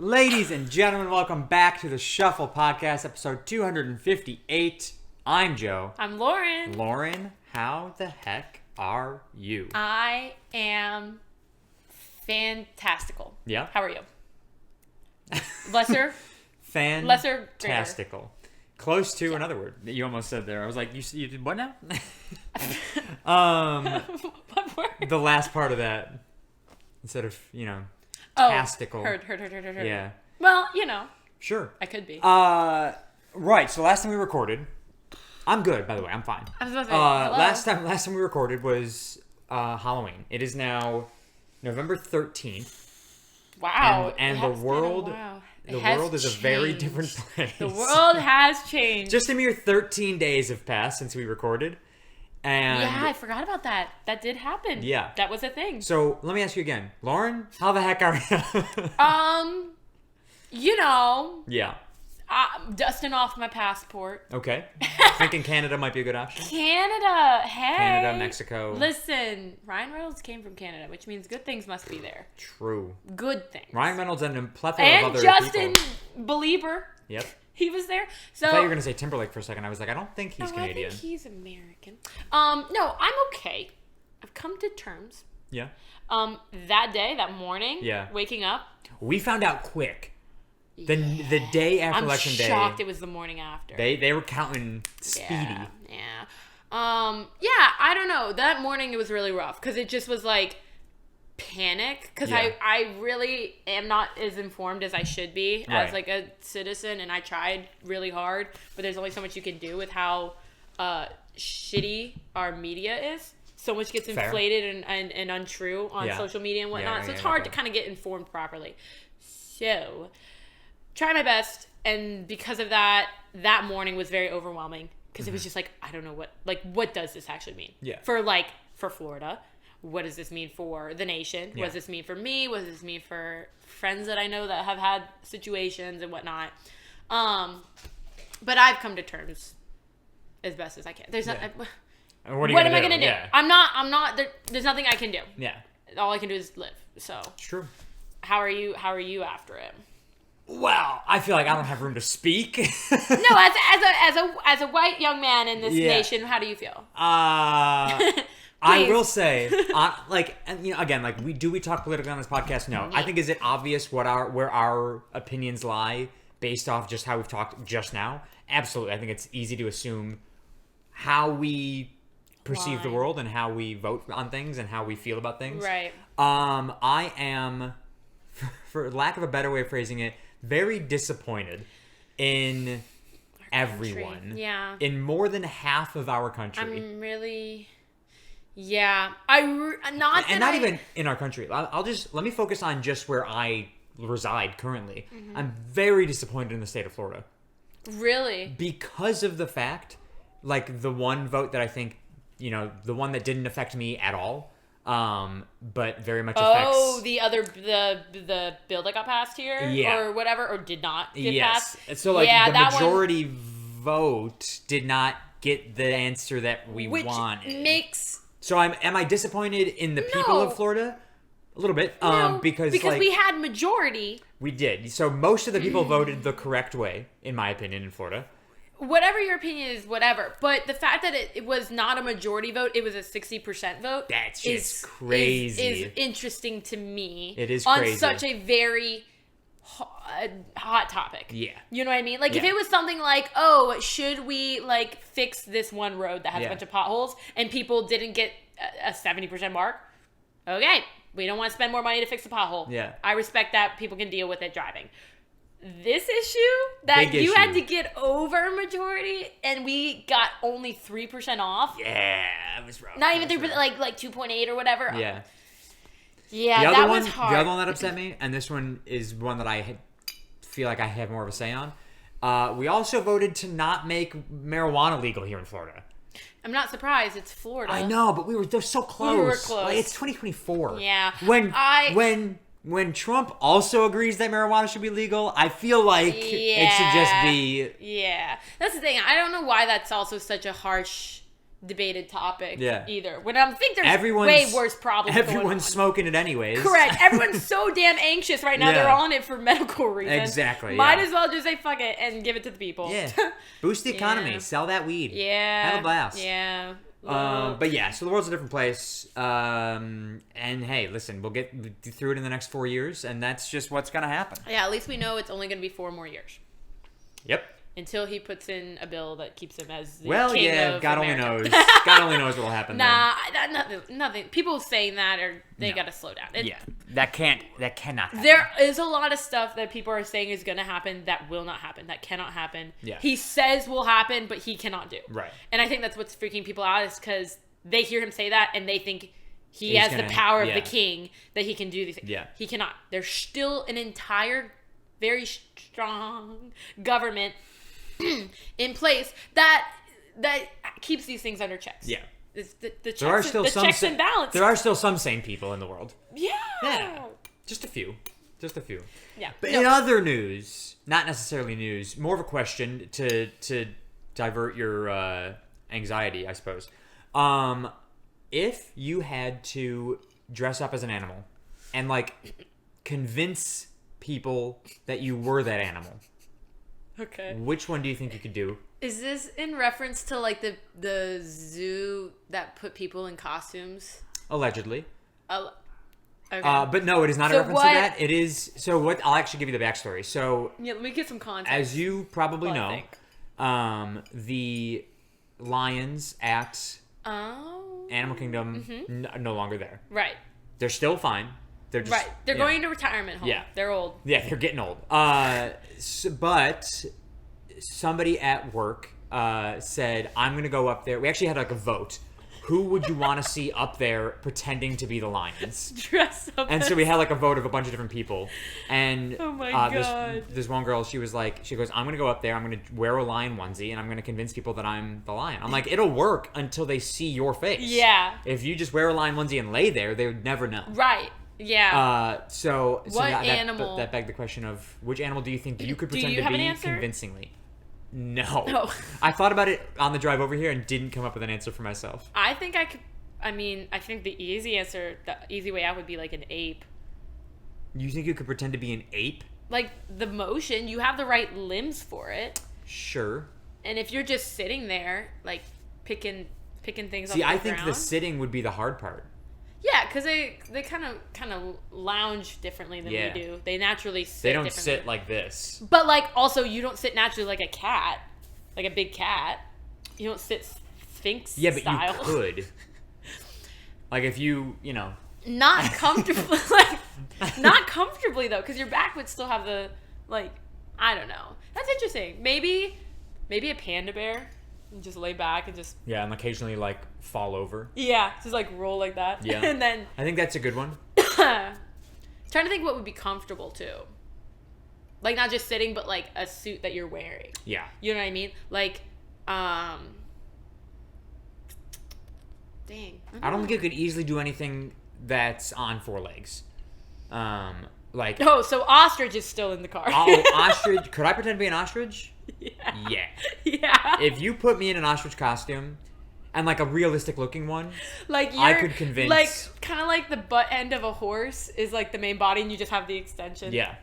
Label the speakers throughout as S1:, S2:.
S1: Ladies and gentlemen, welcome back to the Shuffle Podcast, episode 258. I'm Joe.
S2: I'm Lauren.
S1: Lauren, how the heck are you?
S2: I am fantastical.
S1: Yeah?
S2: How are you? Lesser?
S1: Fantastical. Close to another word that you almost said there. I was like, you did what now?
S2: What word?
S1: The last part of that. Instead of, tastical.
S2: Heard.
S1: Yeah.
S2: Well,
S1: Sure.
S2: I could be.
S1: Right, so last time we recorded, I'm good, by the way, I'm fine.
S2: I was about to say, hello?
S1: Last time we recorded was Halloween. It is now November 13th.
S2: Wow.
S1: And the world is a very different place.
S2: The world has changed.
S1: Just a mere 13 days have passed since we recorded. And
S2: yeah, I forgot about that. That did happen.
S1: Yeah.
S2: That was a thing.
S1: So, let me ask you again. Lauren, how the heck are you? Yeah.
S2: Dusting off my passport.
S1: Okay. Thinking Canada might be a good option.
S2: Canada, hey.
S1: Canada, Mexico.
S2: Listen, Ryan Reynolds came from Canada, which means good things must be there.
S1: True.
S2: Good things.
S1: Ryan Reynolds and a plethora
S2: and
S1: of other
S2: Justin
S1: people.
S2: Bieber.
S1: Yep.
S2: He was there. So
S1: I thought you were going to say Timberlake for a second. I was like, I don't think he's Canadian.
S2: I think he's American. No, I'm okay. I've come to terms.
S1: Yeah.
S2: That day, that morning, waking up.
S1: We found out quick. The day after election day.
S2: I'm shocked it was the morning after.
S1: They were counting speedy.
S2: Yeah. I don't know. That morning it was really rough because it just was like panic because I really am not as informed as I should be as like a citizen, and I tried really hard, but there's only so much you can do with how shitty our media is. So much gets inflated and untrue on social media and whatnot, so it's hard to kind of get informed properly. So try my best, and because of that morning was very overwhelming because it was just like, I don't know what does this actually mean for Florida? What does this mean for the nation? What does this mean for me? What does this mean for friends that I know that have had situations and whatnot? But I've come to terms as best as I can. There's not. What am I gonna do?
S1: Yeah.
S2: I'm not. There's nothing I can do.
S1: Yeah.
S2: All I can do is live. So.
S1: True.
S2: How are you after it?
S1: Well, I feel like I don't have room to speak.
S2: No, as a white young man in this nation, how do you feel?
S1: I will say, again, we talk politically on this podcast? No. I think, is it obvious where our opinions lie based off just how we've talked just now? Absolutely. I think it's easy to assume how we perceive the world and how we vote on things and how we feel about things.
S2: Right.
S1: I am, for lack of a better way of phrasing it, very disappointed in everyone.
S2: Yeah.
S1: In more than half of our country.
S2: I'm really... Yeah,
S1: not even in our country. Let me focus on just where I reside currently. Mm-hmm. I'm very disappointed in the state of Florida.
S2: Really?
S1: Because of the fact, the one vote that I think, the one that didn't affect me at all, but very much affects.
S2: Oh, the bill that got passed here, or whatever, or did not get passed.
S1: So the majority vote did not get the answer that we wanted. So am I disappointed in the people of Florida? A little bit.
S2: No,
S1: because
S2: we had majority. We
S1: did. So most of the people voted the correct way, in my opinion, in Florida.
S2: Whatever your opinion is, whatever. But the fact that it was not a majority vote, it was a 60% vote.
S1: That's just crazy.
S2: Is interesting to me.
S1: It is crazy.
S2: On such a very hot topic.
S1: Yeah.
S2: You know what I mean? If it was something like, should we fix this one road that has a bunch of potholes and people didn't get a 70% mark? Okay. We don't want to spend more money to fix the pothole.
S1: Yeah.
S2: I respect that. People can deal with it driving. This issue that you had to get over a majority and we got only 3% off.
S1: Yeah, it was rough.
S2: Not even 3%, like 2.8 or whatever.
S1: Yeah.
S2: Yeah, that was hard.
S1: The other one that upset me, and this one is one that I feel like I have more of a say on. We also voted to not make marijuana legal here in Florida.
S2: I'm not surprised. It's Florida.
S1: I know, but they're so close.
S2: We were close.
S1: It's 2024.
S2: Yeah.
S1: When Trump also agrees that marijuana should be legal, I feel like it should just be...
S2: Yeah. That's the thing. I don't know why that's also such a harsh debated topic
S1: Yeah.
S2: either. When I think there's way worse problems going on.
S1: Everyone's smoking it anyways.
S2: Correct. Everyone's so damn anxious right now.
S1: Yeah.
S2: They're on it for medical reasons.
S1: Exactly.
S2: Might as well just say fuck it and give it to the people.
S1: Yeah. Boost the economy.
S2: Yeah.
S1: Sell that weed.
S2: Yeah.
S1: Have a blast.
S2: Yeah.
S1: But yeah, so the world's a different place. And hey, listen, we'll get through it in the next 4 years, and that's just what's gonna happen.
S2: Yeah, at least we know it's only going to be 4 more years.
S1: Yep.
S2: Until he puts in a bill that keeps him as the
S1: king
S2: of
S1: God
S2: America.
S1: only knows. God only knows what'll happen.
S2: Nah, nothing. People saying that they gotta slow down.
S1: That cannot happen.
S2: There is a lot of stuff that people are saying is gonna happen that will not happen, that cannot happen.
S1: Yeah.
S2: He says will happen, but he cannot do.
S1: Right.
S2: And I think that's what's freaking people out is because they hear him say that and they think he has the power of the king that he can do these things.
S1: Yeah.
S2: He cannot. There's still an entire, very strong government in place that keeps these things under checks.
S1: Yeah.
S2: The checks and balance.
S1: There are still some sane people in the world.
S2: Yeah.
S1: Just a few.
S2: Yeah.
S1: But in other news, not necessarily news, more of a question to divert your anxiety, I suppose. If you had to dress up as an animal and like convince people that you were that animal,
S2: okay,
S1: which one do you think you could do?
S2: Is this in reference to like the zoo that put people in costumes?
S1: Allegedly.
S2: Okay.
S1: But no, it is not a reference to that. It is what I'll actually give you the backstory. So
S2: yeah, let me get some context.
S1: As you probably know, the lions at Animal Kingdom no longer there.
S2: Right.
S1: They're still fine. They're just
S2: They're going to retirement home.
S1: Yeah.
S2: They're old.
S1: Yeah, they're getting old. But somebody at work said, I'm going to go up there. We actually had like a vote. Who would you want to see up there pretending to be the lions?
S2: Dress up.
S1: And so we had like a vote of a bunch of different people. And
S2: oh my God.
S1: This one girl, she goes, I'm going to go up there. I'm going to wear a lion onesie and I'm going to convince people that I'm the lion. I'm like, it'll work until they see your face.
S2: Yeah.
S1: If you just wear a lion onesie and lay there, they would never know.
S2: Right. Yeah.
S1: So
S2: what animal?
S1: That begged the question of which animal do you think you could pretend to be convincingly? No.
S2: Oh.
S1: I thought about it on the drive over here and didn't come up with an answer for myself.
S2: I think I could. I mean, I think the easy way out would be like an ape.
S1: You think you could pretend to be an ape?
S2: Like the motion, you have the right limbs for it.
S1: Sure.
S2: And if you're just sitting there, like picking things up.
S1: See, I think the sitting would be the hard part.
S2: Yeah, because they kind of lounge differently than we do. They naturally sit.
S1: They don't sit like this.
S2: But like also, you don't sit naturally like a cat, like a big cat. You don't sit Sphinx style.
S1: Yeah, but you could. Like if you know.
S2: Not comfortably, not comfortably though, because your back would still have the like. I don't know. That's interesting. Maybe a panda bear. And just lay back and just...
S1: Yeah, and occasionally, like, fall over.
S2: Yeah, just, like, roll like that.
S1: Yeah.
S2: And then...
S1: I think that's a good one.
S2: Trying to think what would be comfortable, too. Like, not just sitting, but, like, a suit that you're wearing.
S1: Yeah.
S2: You know what I mean? Like, dang.
S1: I don't think you could easily do anything that's on 4 legs. Like...
S2: Oh, so ostrich is still in the car.
S1: Oh, ostrich. Could I pretend to be an ostrich?
S2: Yeah.
S1: Yeah. If you put me in an ostrich costume and like a realistic looking one,
S2: like
S1: I could convince.
S2: Like kind of like the butt end of a horse is like the main body, and you just have the extension.
S1: Yeah.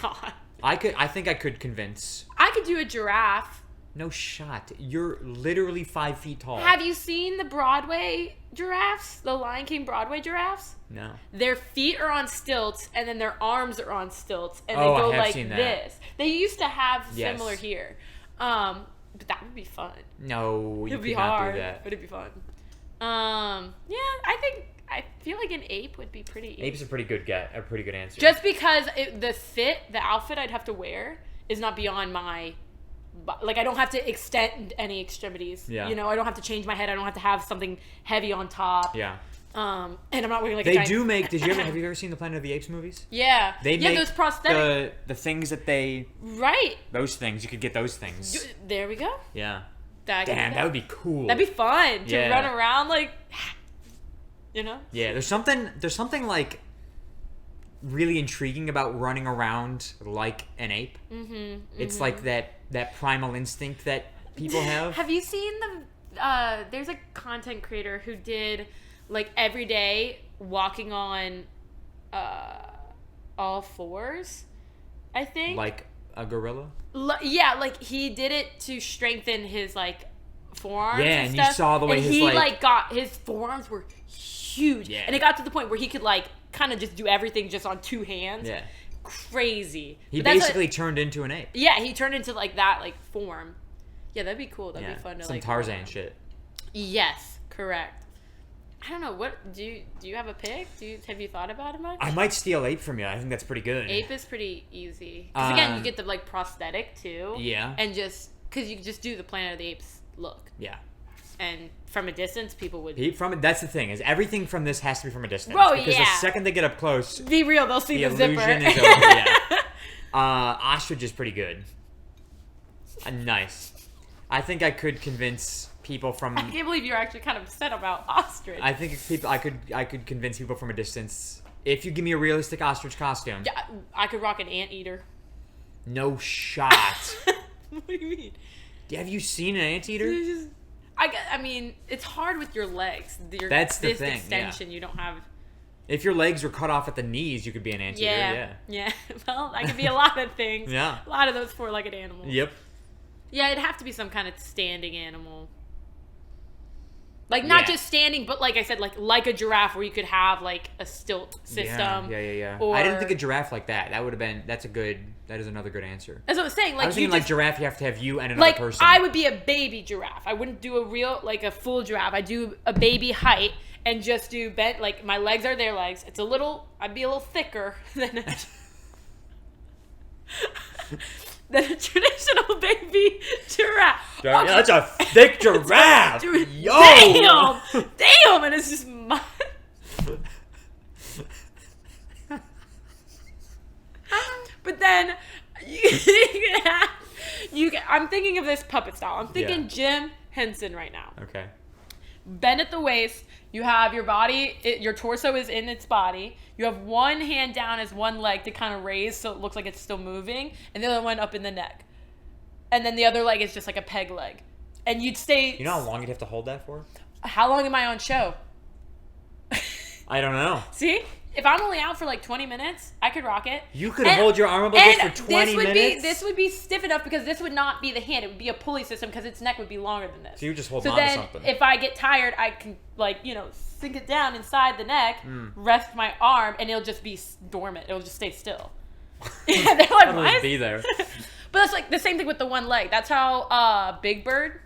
S2: God.
S1: I think I could convince.
S2: I could do a giraffe.
S1: No shot. You're literally 5 feet tall.
S2: Have you seen the Broadway giraffes? The Lion King Broadway giraffes?
S1: No.
S2: Their feet are on stilts, and then their arms are on stilts, and they go like this. They used to have similar here. But that would be fun.
S1: No, you
S2: could
S1: not
S2: hard,
S1: do that.
S2: But it'd be fun. Yeah, I feel like an ape would be pretty easy.
S1: Ape's a pretty good answer.
S2: Just because the outfit I'd have to wear is not beyond my... Like, I don't have to extend any extremities.
S1: Yeah.
S2: You know, I don't have to change my head. I don't have to have something heavy on top.
S1: Yeah.
S2: And I'm not wearing like
S1: they
S2: a giant...
S1: do make... have you ever seen the Planet of the Apes movies?
S2: Yeah.
S1: They make
S2: those prosthetic...
S1: the things that they...
S2: Right.
S1: Those things. You could get those things.
S2: There we go.
S1: Yeah.
S2: Damn,
S1: that would be cool.
S2: That'd be fun to run around like... You know?
S1: Yeah, there's something like really intriguing about running around like an ape. Mm-hmm, It's like that primal instinct that people have.
S2: Have you seen there's a content creator who did like every day walking on all fours, I think.
S1: Like a gorilla?
S2: Yeah, like he did it to strengthen his like forearms.
S1: Yeah,
S2: and
S1: and
S2: stuff.
S1: You saw the way
S2: and
S1: his
S2: he got his forearms were huge.
S1: Yeah.
S2: And it got to the point where he could like kind of just do everything just on two hands.
S1: Yeah.
S2: Crazy.
S1: He basically turned into an ape.
S2: Yeah, he turned into like that like form. Yeah, that'd be cool. That'd be fun to
S1: some
S2: like
S1: Tarzan shit.
S2: Yes, correct. I don't know. What do you have a pick? Have you thought about it much?
S1: I might steal ape from you. I think that's pretty good.
S2: Ape is pretty easy. Because again, you get the like prosthetic too.
S1: Yeah.
S2: And just because you just do the Planet of the Apes look.
S1: Yeah.
S2: And from a distance, people would.
S1: That's the thing is everything from this has to be from a distance.
S2: Bro,
S1: because the second they get up close,
S2: be real, they'll see the
S1: illusion
S2: zipper.
S1: is over. Yeah. Ostrich is pretty good. Nice. I think I could convince people from.
S2: I can't believe you're actually kind of upset about ostrich.
S1: I think I could convince people from a distance if you give me a realistic ostrich costume.
S2: Yeah, I could rock an anteater.
S1: No shot.
S2: What do you mean?
S1: Have you seen an anteater?
S2: I mean, it's hard with your legs.
S1: That's the thing.
S2: Extension, you don't have.
S1: If your legs were cut off at the knees, you could be an anteater.
S2: Yeah. Well, I could be a lot of things.
S1: Yeah.
S2: A lot of those four-legged animals.
S1: Yep.
S2: Yeah, it'd have to be some kind of standing animal. Like, not just standing, but like I said, like a giraffe where you could have, like, a stilt system.
S1: Yeah.
S2: Or...
S1: I didn't think a giraffe like that. That is another good answer.
S2: That's what I was saying. Like,
S1: I was thinking, like, giraffe, you have to have you and another person.
S2: I would be a baby giraffe. I wouldn't do a full giraffe. I'd do a baby height and just do bent, like, my legs are their legs. I'd be a little thicker than than a traditional baby giraffe.
S1: Yeah, that's a thick giraffe.
S2: Yo! Damn! And it's just my... But then I'm thinking of this puppet style. I'm thinking Jim Henson right now.
S1: Okay.
S2: Bend at the waist. You have your body, your torso is in its body. You have one hand down as one leg to kind of raise so it looks like it's still moving, and the other one up in the neck. And then the other leg is just like a peg leg. And you'd stay...
S1: You know how long you'd have to hold that for?
S2: How long am I on show?
S1: I don't know.
S2: See? If I'm only out for like 20 minutes, I could rock it.
S1: You could hold your arm up like this for 20 minutes?
S2: This would be stiff enough because this would not be the hand. It would be a pulley system because its neck would be longer than this.
S1: So you just hold on to something.
S2: If I get tired, I can, like, sink it down inside the neck, rest my arm, and it'll just be dormant. It'll just stay still. Yeah, they're like,
S1: It'll just be there.
S2: But that's like the same thing with the one leg. That's how Big Bird...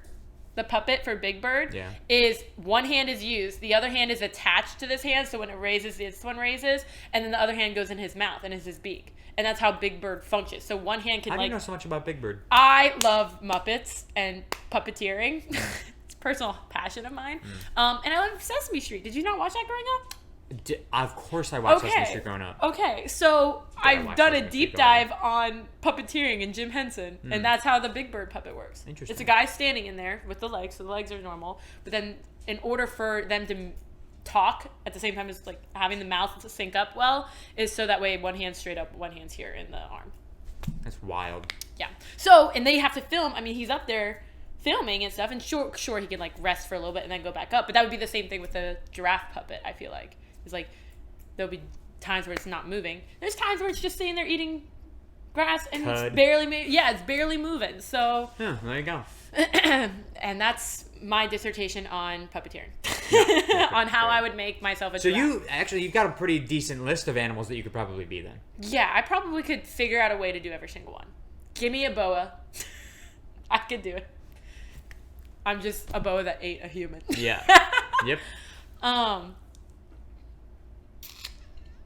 S2: The puppet for Big Bird is one hand is used, the other hand is attached to this hand, so when it raises, this one raises, and then the other hand goes in his mouth and is his beak. And that's how Big Bird functions. So one hand can
S1: How do you know so much about Big Bird?
S2: I love Muppets and puppeteering. It's a personal passion of mine. And I love Sesame Street. Did you not watch that growing up?
S1: Of course I watched Sesame Street growing up.
S2: Okay, so I've done a deep dive on puppeteering and Jim Henson, and that's how the Big Bird puppet works.
S1: Interesting.
S2: It's a guy standing in there with the legs, so the legs are normal, but then in order for them to talk at the same time as like having the mouth to sync up well, is so that way one hand's straight up, one hand's here in the arm.
S1: That's wild.
S2: Yeah. So, and they have to film, I mean, he's up there filming and stuff, and sure he can like rest for a little bit and then go back up, but that would be the same thing with the giraffe puppet, I feel like. It's like there'll be times where it's not moving. There's times where it's just sitting there eating grass and it's barely it's barely moving. So
S1: there you go.
S2: And that's my dissertation on puppeteering. On how I would make myself a giraffe.
S1: So you've got a pretty decent list of animals that you could probably be then.
S2: Yeah, I probably could figure out a way to do every single one. Give me a boa. I could do it. I'm just a boa that ate a human.
S1: Yeah. Yep.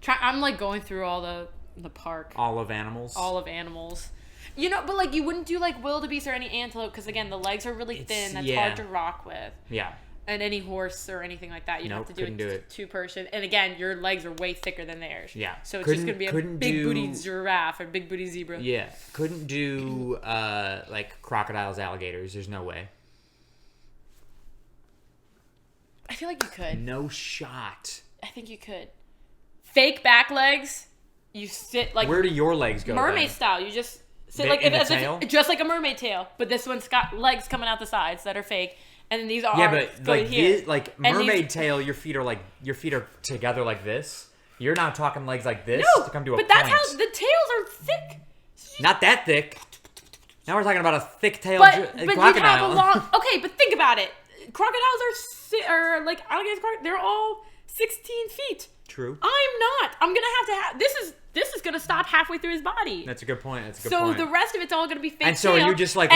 S2: I'm like going through all the park.
S1: All of animals.
S2: But like you wouldn't do like wildebeest or any antelope because again the legs are really thin. That's hard to rock with.
S1: Yeah.
S2: And any horse or anything like that, you'd have to do it two-person. And again, your legs are way thicker than theirs.
S1: Yeah.
S2: So it's just gonna be a big booty giraffe or big booty zebra.
S1: Yeah. Couldn't do like crocodiles, alligators. There's no way.
S2: I feel like you could.
S1: No shot.
S2: I think you could. Fake back legs. You sit like...
S1: Where do your legs go?
S2: Mermaid style. You just sit like... Just like a mermaid tail. But this one's got legs coming out the sides that are fake. and then these are
S1: but
S2: going here.
S1: Like mermaid tail, your feet are together like this. You're now talking legs like this to come to a point.
S2: But that's how the tails are thick.
S1: Not that thick. Now we're talking about a thick tail
S2: But
S1: crocodile.
S2: you have a long. Okay, but think about it. Crocodiles are like alligators. They're all 16 feet.
S1: True.
S2: I'm not. I'm gonna have to have this is gonna stop halfway through his body.
S1: That's a good point.
S2: So the rest of it's all gonna be fake.
S1: And so
S2: tail.
S1: you're just like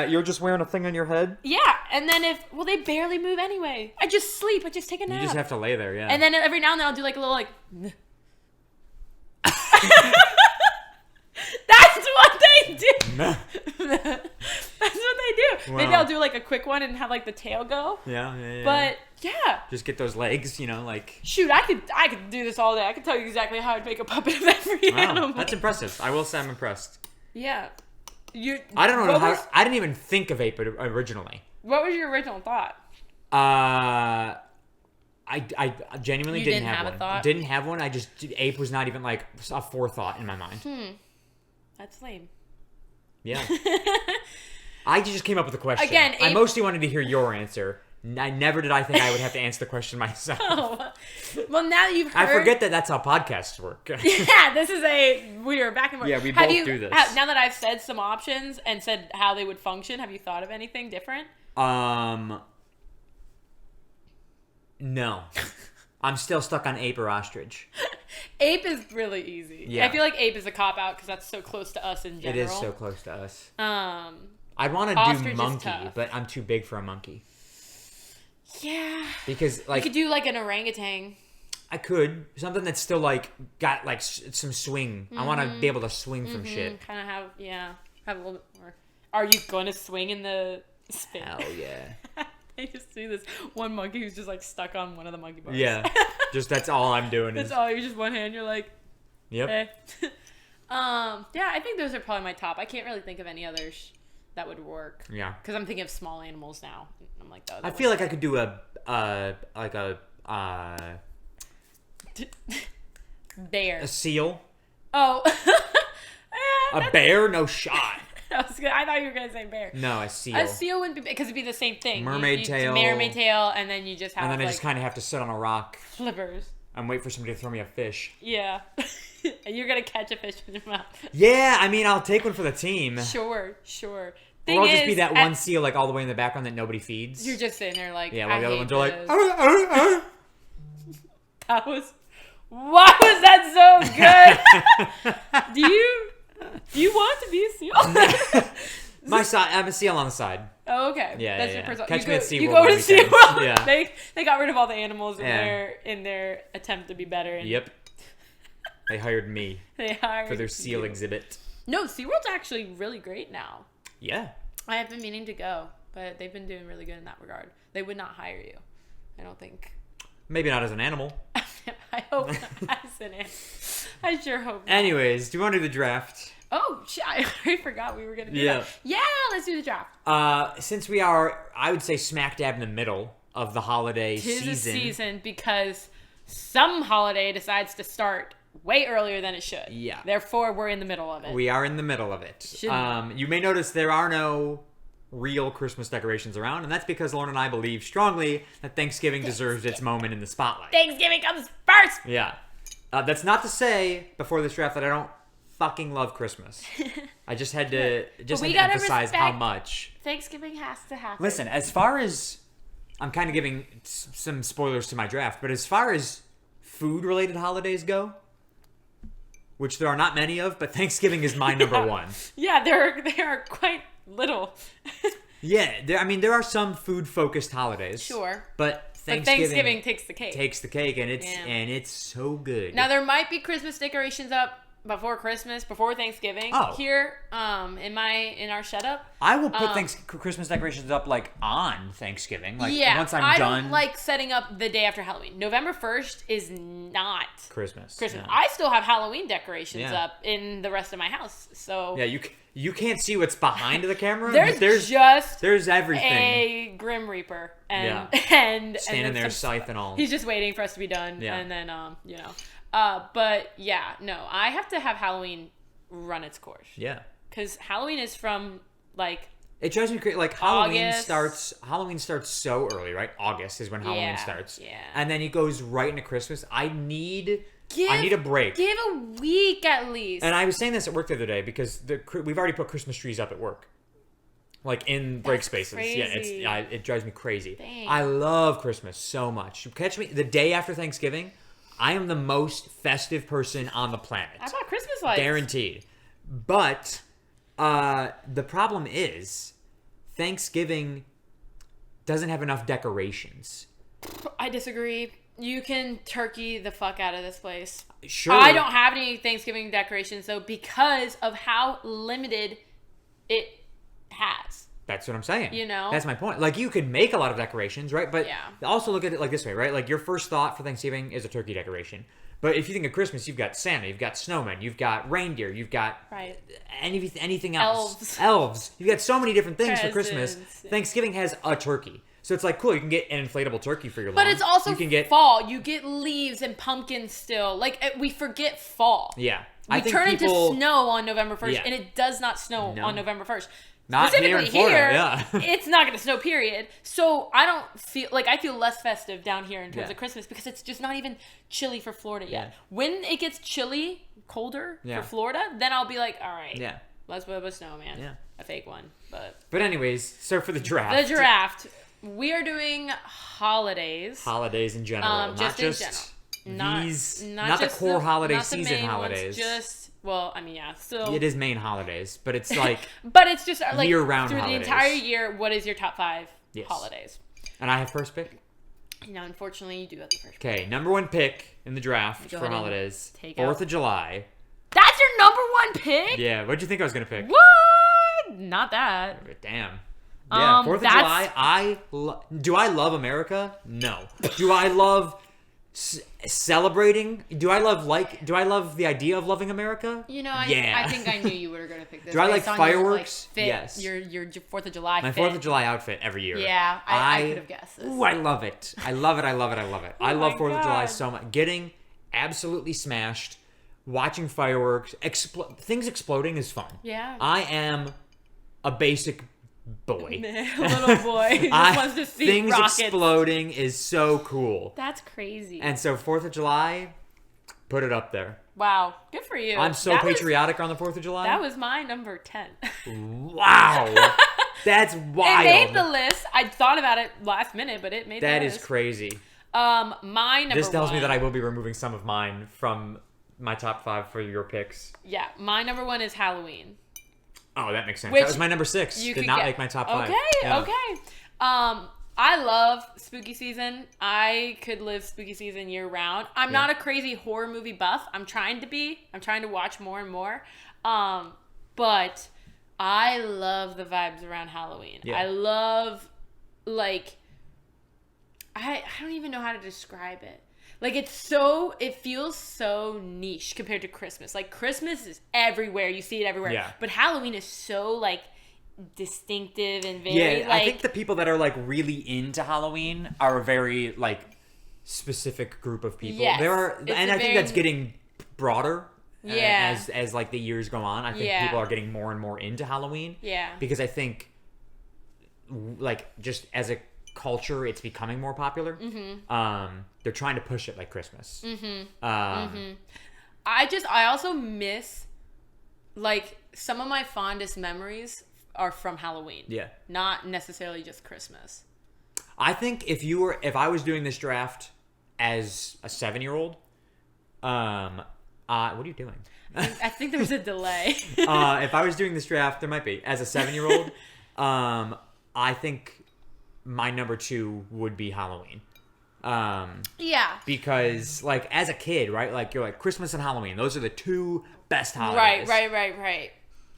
S1: you're just wearing a thing on your head?
S2: Yeah, and then they barely move anyway. I just sleep. I just take a nap.
S1: You just have to lay there, yeah.
S2: And then every now and then I'll do like a little like. That's what they do. That's what they do.
S1: Wow.
S2: Maybe I'll do like a quick one and have like the tail go.
S1: Yeah.
S2: But yeah.
S1: Just get those legs, like.
S2: Shoot, I could do this all day. I could tell you exactly how I'd make a puppet of every animal.
S1: That's impressive. I will say I'm impressed.
S2: Yeah.
S1: I don't know how. I didn't even think of ape originally.
S2: What was your original thought?
S1: I genuinely didn't have one.
S2: A thought?
S1: Didn't have one. Ape was not even like a forethought in my mind.
S2: That's lame.
S1: Yeah. I just came up with a question.
S2: Again,
S1: I mostly wanted to hear your answer. Never did I think I would have to answer the question myself.
S2: Oh. Well, now that you've heard...
S1: I forget that that's how podcasts work.
S2: Yeah, we are back and forth.
S1: Yeah, we both do this.
S2: Now that I've said some options and said how they would function, have you thought of anything different?
S1: No. I'm still stuck on ape or ostrich.
S2: Ape is really easy.
S1: Yeah.
S2: I feel like ape is a cop-out because that's so close to us in general.
S1: It is so close to us.
S2: I'd
S1: want to do monkey, but I'm too big for a monkey.
S2: Yeah.
S1: Because, like...
S2: You could do, like, an orangutan.
S1: I could. Something that's still, like, got, like, some swing. I want to be able to swing from shit.
S2: Kind of have a little bit more. Are you going to swing in the spin?
S1: Hell yeah.
S2: I just see this one monkey who's just like stuck on one of the monkey bars.
S1: Yeah, that's all I'm doing.
S2: That's all. You're just one hand. You're like,
S1: yep.
S2: Hey. Yeah, I think those are probably my top. I can't really think of any others that would work.
S1: Yeah,
S2: because I'm thinking of small animals now. I'm like,
S1: I feel like I could do a
S2: bear,
S1: a seal.
S2: Oh,
S1: a bear? No shot.
S2: I thought you were gonna say bear.
S1: No, a seal.
S2: A seal wouldn't be because it'd be the same thing.
S1: Mermaid tail,
S2: and then you just have.
S1: And then I just kind of have to sit on a rock.
S2: Flippers.
S1: And wait for somebody to throw me a fish.
S2: Yeah, and you're gonna catch a fish in your mouth.
S1: Yeah, I mean, I'll take one for the team.
S2: Sure.
S1: Or I'll just be that one seal like all the way in the background that nobody feeds.
S2: You're just sitting there like,
S1: yeah, while the other ones are like,
S2: That was. Why was that so good? Do you want to be a seal?
S1: I'm a seal on the side.
S2: Oh, okay.
S1: Yeah,
S2: that's
S1: yeah,
S2: your personal.
S1: Catch me at SeaWorld.
S2: You go to SeaWorld.
S1: Yeah.
S2: They got rid of all the animals in their attempt to be better.
S1: Yep. They hired me. For their seal exhibit.
S2: No, SeaWorld's actually really great now.
S1: Yeah. I
S2: have been meaning to go, but they've been doing really good in that regard. They would not hire you, I don't think.
S1: Maybe not as an animal.
S2: I hope not as an animal. I sure hope not.
S1: Anyways, do you want to do the draft?
S2: Oh, I already forgot we were going to do that. Yeah, let's do the draft.
S1: Since we are, I would say, smack dab in the middle of the holiday season.
S2: Tis a season because some holiday decides to start way earlier than it should.
S1: Yeah.
S2: Therefore, we're in the middle of it.
S1: We are in the middle of it. You may notice there are no real Christmas decorations around, and that's because Lauren and I believe strongly that Thanksgiving deserves its moment in the spotlight.
S2: Thanksgiving comes first!
S1: Yeah. That's not to say, before this draft, that I don't fucking love Christmas. I just had to emphasize how much.
S2: Thanksgiving has to happen.
S1: Listen, as far as... I'm kind of giving some spoilers to my draft, but as far as food-related holidays go, which there are not many of, but Thanksgiving is my number one.
S2: Yeah, there are quite little.
S1: Yeah, there are some food-focused holidays.
S2: Sure.
S1: But
S2: Thanksgiving takes the cake.
S1: And it's so good.
S2: Now there might be Christmas decorations up before Thanksgiving here in our setup.
S1: I will put Christmas decorations up like on Thanksgiving, like once I'm done.
S2: I don't like setting up the day after Halloween. November 1st is not
S1: Christmas.
S2: Yeah. I still have Halloween decorations up in the rest of my house. So
S1: yeah, you can't see what's behind the camera.
S2: There's
S1: everything.
S2: A Grim Reaper and
S1: standing there, scythe and all.
S2: He's just waiting for us to be done, and then but yeah, no, I have to have Halloween run its course.
S1: Yeah,
S2: because Halloween is from like
S1: It drives me crazy. Like Halloween starts so early, right? August is when Halloween starts.
S2: Yeah.
S1: And then it goes right into Christmas. I need a break.
S2: Give a week at least.
S1: And I was saying this at work the other day because we've already put Christmas trees up at work. Like in break spaces.
S2: Crazy.
S1: Yeah, it drives me crazy.
S2: Dang.
S1: I love Christmas so much. You catch me the day after Thanksgiving, I am the most festive person on the planet.
S2: I bought Christmas lights.
S1: Guaranteed. But the problem is Thanksgiving doesn't have enough decorations.
S2: I disagree. You can turkey the fuck out of this place.
S1: Sure.
S2: I don't have any Thanksgiving decorations though because of how limited it has.
S1: That's what I'm saying.
S2: You know?
S1: That's my point. Like, you could make a lot of decorations, right? But also look at it like this way, right? Like, your first thought for Thanksgiving is a turkey decoration. But if you think of Christmas, you've got Santa, you've got snowmen, you've got reindeer, you've got anything else. Elves. You've got so many different things for Christmas. Thanksgiving has a turkey. So it's like, cool, you can get an inflatable turkey for your lawn.
S2: But it's also fall. You get leaves and pumpkins still. Like, we forget fall.
S1: Yeah.
S2: We turn into snow on November 1st, and it does not snow on November 1st.
S1: Not
S2: specifically
S1: here,
S2: it's not going to snow, period. So I don't feel like I feel less festive down here in terms of Christmas because it's just not even chilly for Florida yet. Yeah. When it gets chilly, colder for Florida, then I'll be like, all right, let's put up a snowman. Yeah. A fake one. But
S1: anyways, so for the draft.
S2: We are doing holidays.
S1: Holidays in general.
S2: Just in general.
S1: Not the core holiday season holidays.
S2: Well, I mean, yeah. So
S1: it is main holidays, but it's like
S2: but it's just like
S1: year-round
S2: through
S1: holidays.
S2: the entire year. What is your top 5 holidays?
S1: And I have first pick.
S2: No, unfortunately, you do have the first pick.
S1: Okay, number 1 pick in the draft for holidays. 4th of July.
S2: That's your number 1 pick?
S1: Yeah. What'd you think I was gonna pick?
S2: What? Not that.
S1: Damn. Yeah, 4th of July. Do I love America? No. Do I love celebrating? Do I love the idea of loving America?
S2: You know, I think I knew you were going to pick this.
S1: Do I like fireworks?
S2: Yes. Your 4th of July
S1: My 4th of July outfit every year.
S2: Yeah, I could have guessed this.
S1: Ooh, I love it. I love it. I love it. I love 4th of July so much. Getting absolutely smashed, watching fireworks, things exploding is fun.
S2: Yeah.
S1: I am a basic boy.
S2: Little boy who just wants to see
S1: things
S2: rockets.
S1: Exploding is so cool.
S2: That's crazy.
S1: And so 4th of July, put it up there.
S2: Wow, good for you.
S1: I'm so patriotic on the 4th of July.
S2: That was my number 10.
S1: Wow. That's wild.
S2: It made the list. I thought about it last minute, but it made the list.
S1: That is crazy.
S2: My number 1.
S1: This tells me that I will be removing some of mine from my top 5 for your picks.
S2: Yeah, my number 1 is Halloween.
S1: Oh, that makes sense. That was my number 6. Did not make my top 5.
S2: Okay. I love spooky season. I could live spooky season year round. I'm not a crazy horror movie buff. I'm trying to be. I'm trying to watch more and more. But I love the vibes around Halloween. Yeah. I love, like, I don't even know how to describe it. Like, it feels so niche compared to Christmas. Like, Christmas is everywhere. You see it everywhere. Yeah. But Halloween is so, like, distinctive and very,
S1: I think the people that are, like, really into Halloween are a very, like, specific group of people.
S2: Yes.
S1: I think that's getting broader as, like, the years go on. I think people are getting more and more into Halloween.
S2: Yeah.
S1: Because I think, like, just as a culture, it's becoming more popular. Mm-hmm. They're trying to push it like Christmas.
S2: Mm-hmm. I also miss, like, some of my fondest memories are from Halloween. Yeah. Not necessarily just Christmas.
S1: I think if I was doing this draft as a 7-year-old, what are you doing?
S2: I think there's a delay.
S1: If I was doing this draft, there might be. As a 7-year-old, I think my number 2 would be Halloween.
S2: Yeah.
S1: Because, like, as a kid, right? Like, you're like, Christmas and Halloween. Those are the 2 best holidays.
S2: Right.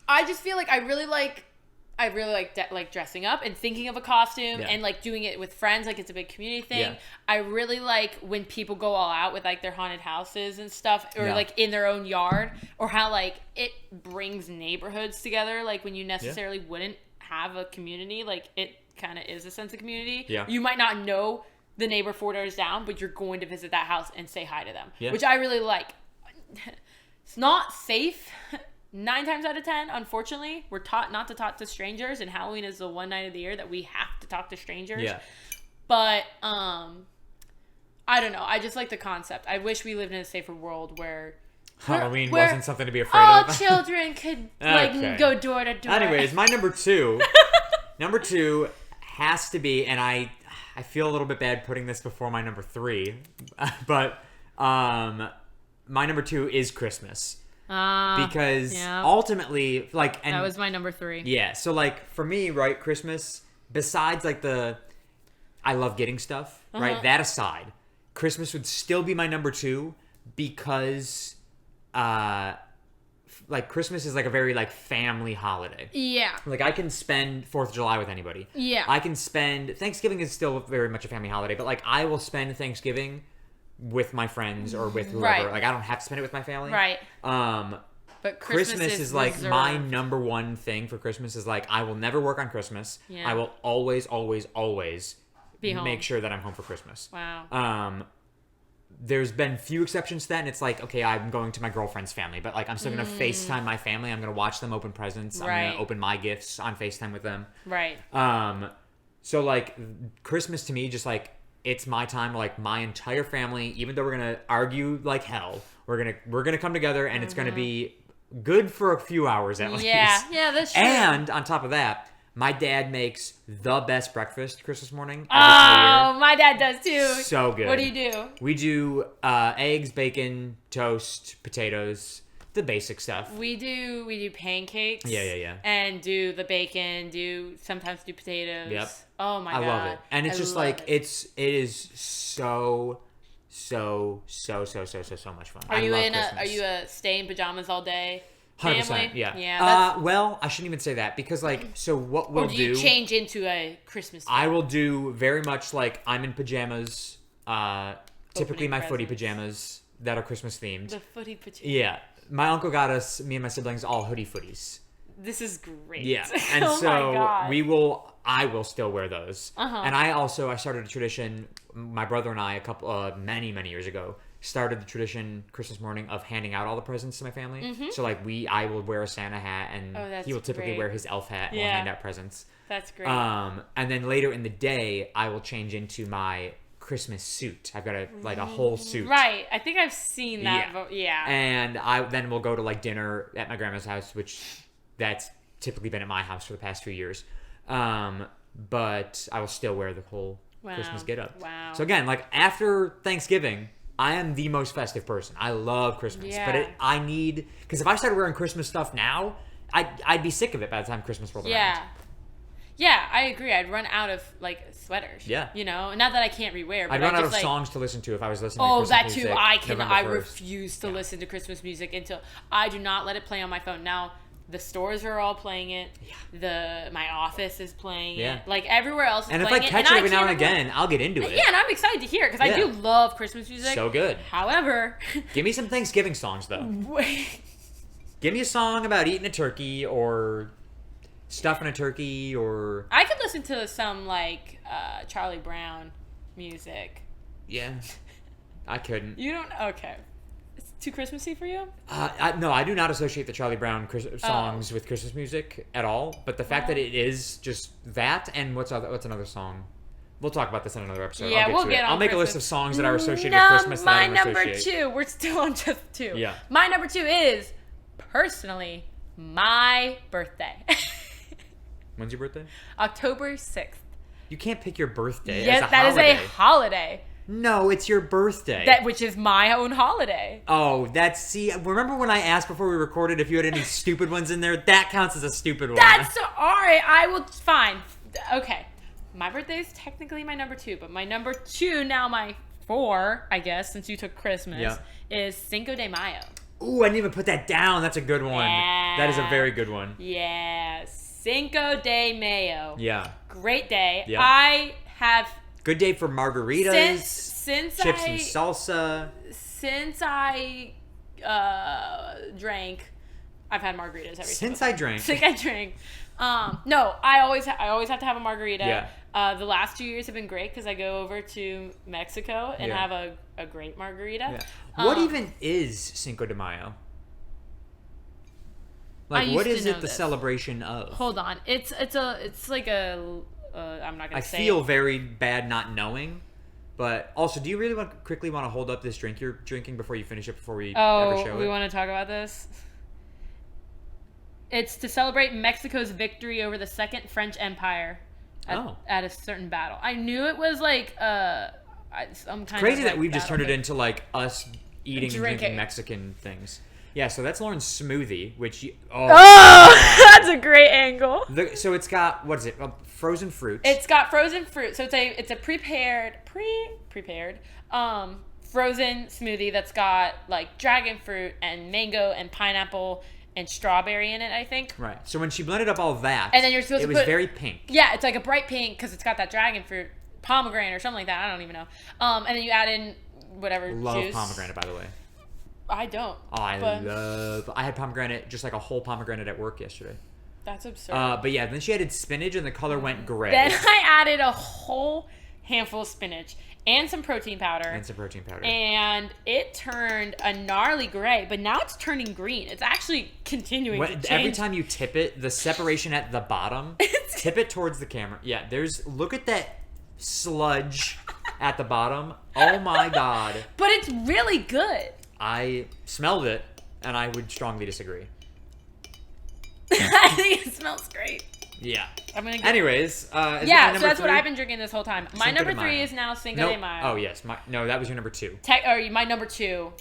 S2: I just feel like I really like dressing up and thinking of a costume and, like, doing it with friends. Like, it's a big community thing. Yeah. I really like when people go all out with, like, their haunted houses and stuff, or like in their own yard, or how, like, it brings neighborhoods together. Like, when you necessarily wouldn't have a community, like, it kind of is a sense of community. Yeah. You might not know the neighbor 4 doors down, but you're going to visit that house and say hi to them, which I really like. It's not safe 9 times out of 10, unfortunately, we're taught not to talk to strangers, and Halloween is the one night of the year that we have to talk to strangers.
S1: Yeah.
S2: But, I don't know. I just like the concept. I wish we lived in a safer world where
S1: Halloween wasn't something to be afraid
S2: all
S1: of.
S2: children could, go door to door.
S1: Anyways, my number 2. Number 2 has to be, and I feel a little bit bad putting this before my number 3, but my number 2 is Christmas. Because ultimately, like... And
S2: that was my number 3.
S1: Yeah, so, like, for me, right, Christmas, besides, like, I love getting stuff, right? That aside, Christmas would still be my number 2 because... like Christmas is like a very like family holiday.
S2: Yeah.
S1: Like I can spend 4th of July with anybody.
S2: Yeah.
S1: I can spend Thanksgiving is still very much a family holiday, but like I will spend Thanksgiving with my friends or with whoever.
S2: Right.
S1: Like I don't have to spend it with my family.
S2: Right.
S1: But Christmas is like
S2: reserved.
S1: my number one thing for Christmas is like I will never work on Christmas.
S2: Yeah.
S1: I will always, always, always
S2: be home.
S1: make sure that I'm home for Christmas.
S2: Wow.
S1: There's been few exceptions to that, and it's like, okay, I'm going to my girlfriend's family, but like I'm still gonna FaceTime my family. I'm gonna watch them open presents. I'm gonna open my gifts on FaceTime with them.
S2: Right.
S1: So like Christmas to me, just like it's my time. Like my entire family, even though we're gonna argue like hell, we're gonna come together, and it's gonna be good for a few hours at least.
S2: Yeah, that's true.
S1: And on top of that, my dad makes the best breakfast Christmas morning.
S2: Oh, my dad does too.
S1: So good.
S2: What do you do?
S1: We do eggs, bacon, toast, potatoes, the basic stuff.
S2: We do pancakes.
S1: Yeah.
S2: And do the bacon. Sometimes do potatoes.
S1: Yep.
S2: Oh my god.
S1: I love it, and it's just like it is so much fun.
S2: Are you a stay in pajamas all day?
S1: 100%, yeah.
S2: Yeah.
S1: Well, I shouldn't even say that because, like, so what we'll do...
S2: Or do you change into a Christmas
S1: I will do very much like I'm in pajamas, typically my footy pajamas that are Christmas themed.
S2: The footy pajamas.
S1: Yeah. My uncle got us, me and my siblings, all hoodie footies.
S2: This is great.
S1: Yeah. And
S2: oh my God.
S1: I will still wear those. And I started a tradition, my brother and I, many years ago, started the tradition Christmas morning of handing out all the presents to my family. So like I will wear a Santa hat, and he will typically wear his elf hat and we'll hand out presents.
S2: That's great.
S1: And then later in the day, I will change into my Christmas suit. I've got a whole suit.
S2: Right. I think I've seen that. Yeah.
S1: And then we'll go to like dinner at my grandma's house, which that's typically been at my house for the past few years. But I will still wear the whole Christmas get up.
S2: Wow.
S1: So again, like after Thanksgiving, I am the most festive person. I love Christmas, but because if I started wearing Christmas stuff now, I'd be sick of it by the time Christmas rolled around.
S2: Yeah, I agree. I'd run out of like sweaters.
S1: Yeah.
S2: You know, not that I can't rewear, but
S1: I'd run out of songs to listen to if I was listening to Christmas music.
S2: Oh, that too. I refuse to listen to Christmas music until I do not let it play on my phone. Now, the stores are all playing it. Yeah. My office is playing it. Like everywhere else is playing it.
S1: And if I catch it every now and again, I'll get into it.
S2: Yeah, and I'm excited to hear it because I do love Christmas music.
S1: So good.
S2: However,
S1: give me some Thanksgiving songs though. Give me a song about eating a turkey or stuffing a turkey or...
S2: I could listen to some like Charlie Brown music.
S1: Yeah. I couldn't.
S2: You don't? Okay. Too Christmassy for you?
S1: No, I do not associate the Charlie Brown songs with Christmas music at all. But the fact that it is just that, and what's another song? We'll talk about this in another episode.
S2: Yeah, we'll get on
S1: I'll make
S2: Christmas.
S1: a list of songs that are associated with Christmas that I don't associate.
S2: My number 2. We're still on just 2.
S1: Yeah.
S2: My number 2 is, personally, my birthday.
S1: When's your birthday?
S2: October 6th.
S1: You can't pick your birthday
S2: as a holiday. Yes, that is a holiday.
S1: No, it's your birthday.
S2: Which is my own holiday.
S1: Oh, remember when I asked before we recorded if you had any stupid ones in there? That counts as a stupid one.
S2: That's alright, fine. Okay. My birthday is technically my number 2, but my number 2, now my 4, I guess, since you took Christmas, is Cinco de Mayo.
S1: Ooh, I didn't even put that down. That's a good one. Yeah. That is a very good one.
S2: Yeah. Cinco de Mayo.
S1: Yeah.
S2: Great day.
S1: Yeah.
S2: I have...
S1: Good day for margaritas,
S2: since
S1: chips and salsa.
S2: Since I drank, I've had margaritas every
S1: Since I drank.
S2: No, I always have to have a margarita.
S1: Yeah.
S2: The last 2 years have been great because I go over to Mexico and have a great margarita.
S1: Yeah. What even is Cinco de Mayo? Like, what is it the celebration of?
S2: Hold on. It's like a I'm not gonna say.
S1: I feel very bad not knowing. But also, do you really quickly want to hold up this drink you're drinking before you finish it, before we ever show it?
S2: Oh, we want to talk about this? It's to celebrate Mexico's victory over the Second French Empire at a certain battle. I knew it was like some kind
S1: crazy
S2: of
S1: that we've just turned it
S2: thing.
S1: into like us eating and drinking Mexican things. Yeah, so that's Lauren's smoothie, which
S2: that's a great angle.
S1: So it's got, what is it? Frozen fruit.
S2: It's got frozen fruit. So it's a prepared frozen smoothie that's got like dragon fruit and mango and pineapple and strawberry in it, I think.
S1: Right. So when she blended up all that,
S2: and then you're supposed to
S1: it was very pink.
S2: Yeah, it's like a bright pink because it's got that dragon fruit, pomegranate or something like that. I don't even know. And then you add in whatever
S1: Love
S2: juice.
S1: pomegranate, by the way.
S2: I don't.
S1: I had pomegranate, just like a whole pomegranate at work yesterday.
S2: That's absurd.
S1: But yeah, then she added spinach and the color went gray.
S2: Then I added a whole handful of spinach and some protein powder. And it turned a gnarly gray, but now it's turning green. It's actually continuing to change.
S1: Every time you tip it, the separation at the bottom, tip it towards the camera. Yeah, look at that sludge at the bottom. Oh my God.
S2: But it's really good.
S1: I smelled it, and I would strongly disagree.
S2: I think it smells great.
S1: Yeah.
S2: Anyways, so that's what I've been drinking this whole time. My number 3 is now Cinco de Mayo.
S1: Oh, yes. No, that was your number 2.
S2: My number 2.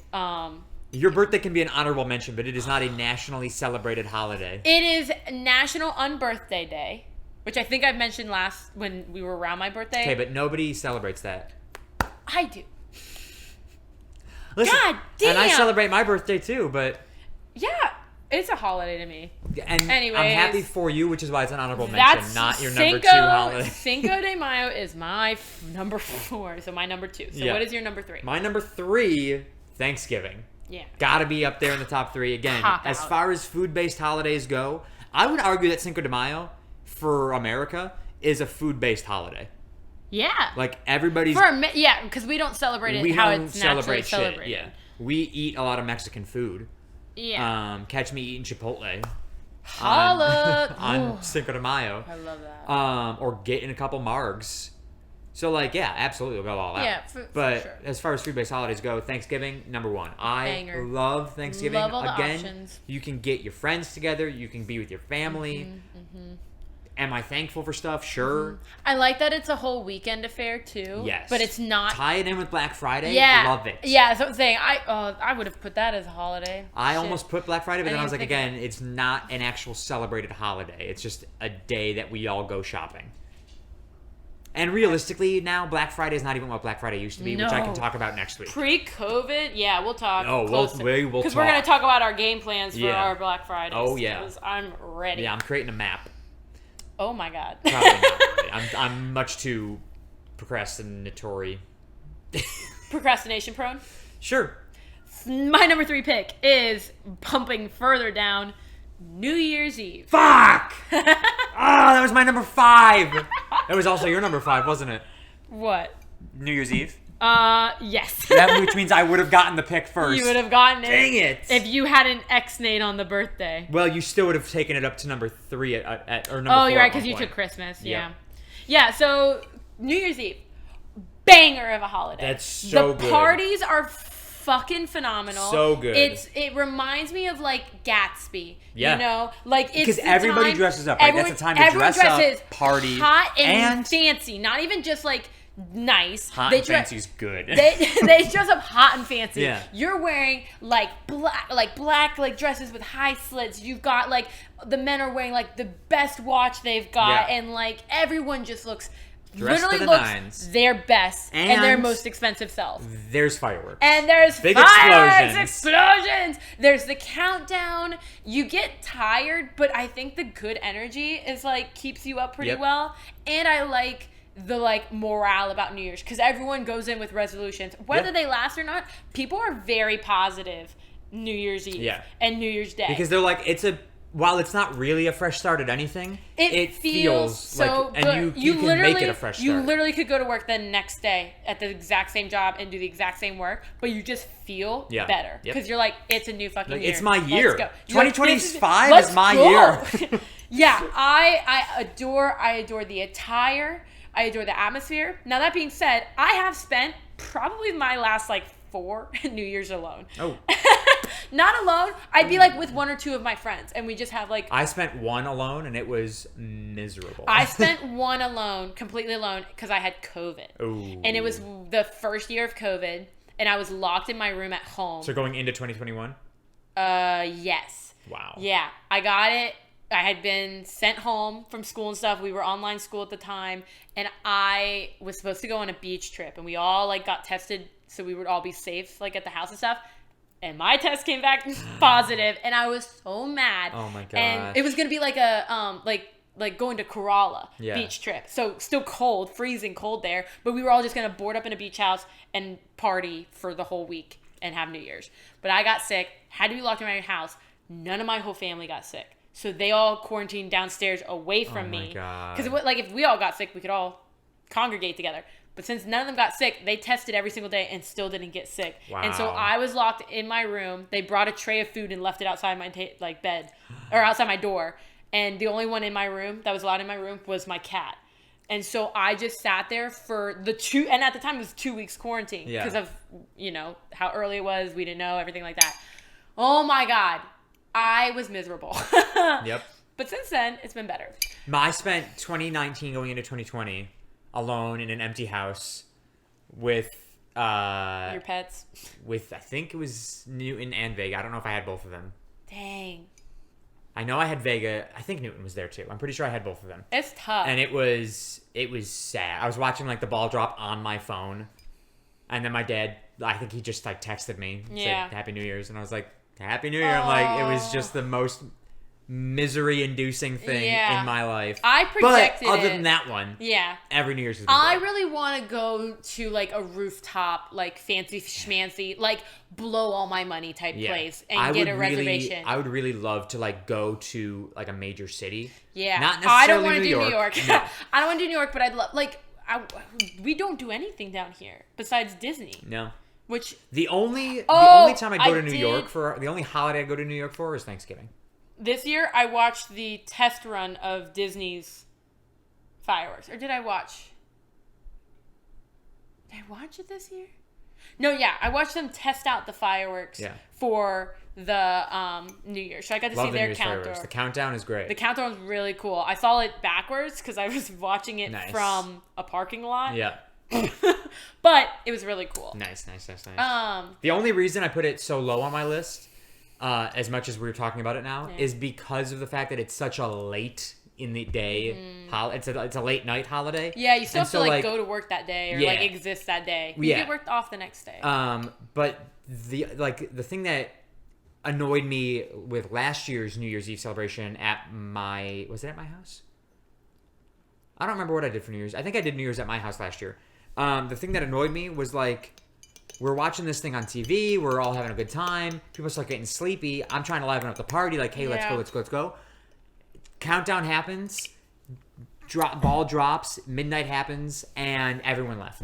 S1: Your birthday can be an honorable mention, but it is not a nationally celebrated holiday.
S2: It is National Unbirthday Day, which I think I've mentioned last when we were around my birthday.
S1: Okay, but nobody celebrates that.
S2: I do.
S1: Listen,
S2: God damn!
S1: And I celebrate my birthday too, but...
S2: Yeah, it's a holiday to me.
S1: And
S2: anyways,
S1: I'm happy for you, which is why it's an honorable mention, not your number 2 holiday.
S2: Cinco de Mayo is my number 4, so my number 2. So what is your number 3?
S1: My number 3, Thanksgiving.
S2: Yeah.
S1: Gotta be up there in the top 3. Again, as far as food-based holidays go, I would argue that Cinco de Mayo, for America, is a food-based holiday.
S2: Yeah.
S1: Like, everybody's...
S2: because we don't celebrate it how it's naturally celebrated.
S1: Yeah. We eat a lot of Mexican food.
S2: Yeah.
S1: Catch me eating Chipotle.
S2: Holla!
S1: On Cinco de Mayo.
S2: I love that.
S1: Or getting a couple margs. So, like, yeah, absolutely, we'll go all out.
S2: Yeah,
S1: but
S2: for sure.
S1: As far as food-based holidays go, Thanksgiving, number 1. I love Thanksgiving.
S2: Love all the
S1: Again,
S2: options.
S1: you can get your friends together. You can be with your family. Am I thankful for stuff? Sure.
S2: I like that it's a whole weekend affair, too.
S1: Yes.
S2: But it's not...
S1: Tie it in with Black Friday.
S2: Yeah.
S1: Love it.
S2: Yeah, that's what I'm saying. I would have put that as a holiday.
S1: I almost put Black Friday, but then I was like, again, it's not an actual celebrated holiday. It's just a day that we all go shopping. And realistically, now, Black Friday is not even what Black Friday used to be, which I can talk about next week.
S2: Pre-COVID, yeah, we'll talk.
S1: Oh, we'll talk.
S2: Because we're going to talk about our game plans for our Black Fridays.
S1: Oh, yeah.
S2: Because I'm ready.
S1: Yeah, I'm creating a map.
S2: Oh, my God.
S1: Probably not. I'm much too procrastinatory.
S2: Procrastination prone?
S1: Sure.
S2: My number 3 pick is bumping further down New Year's Eve.
S1: Fuck! That was my number 5. That was also your number 5, wasn't it?
S2: What?
S1: New Year's Eve?
S2: Yes.
S1: Which means I would have gotten the pick first.
S2: You would have gotten it.
S1: Dang it!
S2: If you hadn't X-nayed on the birthday.
S1: Well, you still would have taken it up to number 3 or number 4.
S2: Oh, you're right, because you took Christmas. Yeah. Yeah, so New Year's Eve. Banger of a holiday.
S1: That's so good.
S2: The parties are fucking phenomenal.
S1: So good.
S2: It reminds me of like Gatsby.
S1: Yeah.
S2: You know? Like it's
S1: because everybody dresses up. Right? That's the time to dress up, party,
S2: hot and fancy. Not even just like nice.
S1: Hot and fancy's good.
S2: They dress up hot and fancy.
S1: Yeah.
S2: You're wearing like black dresses with high slits. You've got like the men are wearing like the best watch they've got, and like everyone just looks.
S1: Dressed
S2: literally
S1: looks
S2: nines. Their best and their most expensive self.
S1: There's fireworks.
S2: And there's
S1: big
S2: explosions. There's the countdown. You get tired, but I think the good energy is like keeps you up pretty well. And I like the like morale about New Year's because everyone goes in with resolutions. Whether they last or not, people are very positive New Year's Eve and New Year's Day.
S1: Because they're like, it's a while it's not really a fresh start at anything, it feels
S2: so
S1: like, and you can make it a fresh start.
S2: You literally could go to work the next day at the exact same job and do the exact same work, but you just feel better because you're like, it's a new fucking year.
S1: It's my year. 2025
S2: like,
S1: is my year.
S2: Yeah, I adore the attire. I adore the atmosphere. Now that being said, I have spent probably my last 4 New Year's alone.
S1: Oh.
S2: Not alone. I'd be with 1 or 2 of my friends, and we just have
S1: I spent 1 alone, and it was miserable.
S2: I spent 1 alone, completely alone, because I had COVID.
S1: Ooh.
S2: And it was the first year of COVID, and I was locked in my room at home.
S1: So going into 2021?
S2: Yes.
S1: Wow.
S2: Yeah, I got it. I had been sent home from school and stuff. We were online school at the time, and I was supposed to go on a beach trip, and we all got tested so we would all be safe at the house and stuff. And my test came back positive, and I was so mad.
S1: Oh my gosh.
S2: And it was gonna be like going to Kerala beach trip. So still cold, freezing cold there, but we were all just gonna board up in a beach house and party for the whole week and have New Year's. But I got sick, had to be locked in my house. None of my whole family got sick. So they all quarantined downstairs away from me.
S1: Oh my God.
S2: Because if we all got sick, we could all congregate together. But since none of them got sick, they tested every single day and still didn't get sick.
S1: Wow.
S2: And so I was locked in my room. They brought a tray of food and left it outside my bed or outside my door. And the only one in my room that was allowed in my room was my cat. And so I just sat there for and at the time it was 2 weeks quarantine because of, how early it was. We didn't know, everything like that. Oh my God. I was miserable.
S1: Yep.
S2: But since then, it's been better.
S1: I spent 2019 going into 2020 alone in an empty house with
S2: your pets.
S1: With I think it was Newton and Vega. I don't know if I had both of them.
S2: Dang.
S1: I know I had Vega. I think Newton was there too. I'm pretty sure I had both of them.
S2: It's tough.
S1: And it was sad. I was watching the ball drop on my phone, and then my dad, I think he just texted me, said Happy New Year's, and I was like, Happy New Year. I'm it was just the most misery-inducing thing in my life.
S2: I projected
S1: But other than that one, every New Year's has been
S2: I
S1: great.
S2: really want to go to a rooftop, fancy schmancy, blow all my money type place and get a reservation.
S1: I would really love to go to a major city.
S2: Yeah.
S1: Not
S2: I don't
S1: necessarily
S2: want to do New York.
S1: No.
S2: I don't want to do New York, but I'd love we don't do anything down here besides Disney.
S1: No.
S2: Which
S1: the only time I go to New York for the only holiday I go to New York for is Thanksgiving.
S2: This year I watched the test run of Disney's fireworks. Or did I watch it this year? No, I watched them test out the fireworks for the New Year. So I got to see their countdown.
S1: Fireworks. The countdown is great.
S2: The countdown was really cool. I saw it backwards because I was watching it from a parking lot.
S1: Yeah.
S2: But it was really cool.
S1: Nice. The only reason I put it so low on my list, as much as we were talking about it now, is because of the fact that it's such a late in the day it's a late night holiday.
S2: Yeah, you still have to go to work that day or exist that day. You get worked off the next day.
S1: But the thing that annoyed me with last year's New Year's Eve celebration was it at my house? I don't remember what I did for New Year's. I think I did New Year's at my house last year. The thing that annoyed me was we're watching this thing on TV. We're all having a good time. People start getting sleepy. I'm trying to liven up the party. Hey, let's go. Countdown happens. Ball drops. Midnight happens, and everyone left.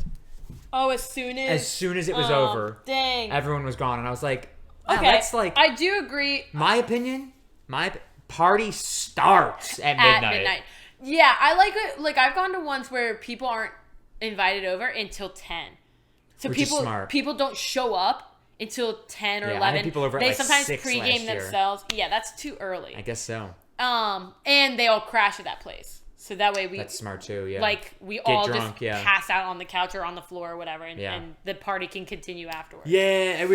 S2: Oh, as soon as
S1: it was over,
S2: dang,
S1: everyone was gone, and I was like, wow,
S2: okay,
S1: that's
S2: I do agree.
S1: My opinion. My party starts at midnight.
S2: Yeah, I like it. I've gone to ones where people aren't invited over until 10. So
S1: Which is smart.
S2: People don't show up until 10 or 11.
S1: I had people over at
S2: they sometimes
S1: 6
S2: pregame
S1: last year.
S2: themselves. Yeah, that's too early.
S1: I guess so.
S2: And they all crash at that place. So that way
S1: that's smart too, yeah.
S2: We
S1: Get
S2: all
S1: drunk,
S2: just pass out on the couch or on the floor or whatever, and the party can continue afterwards.
S1: Yeah,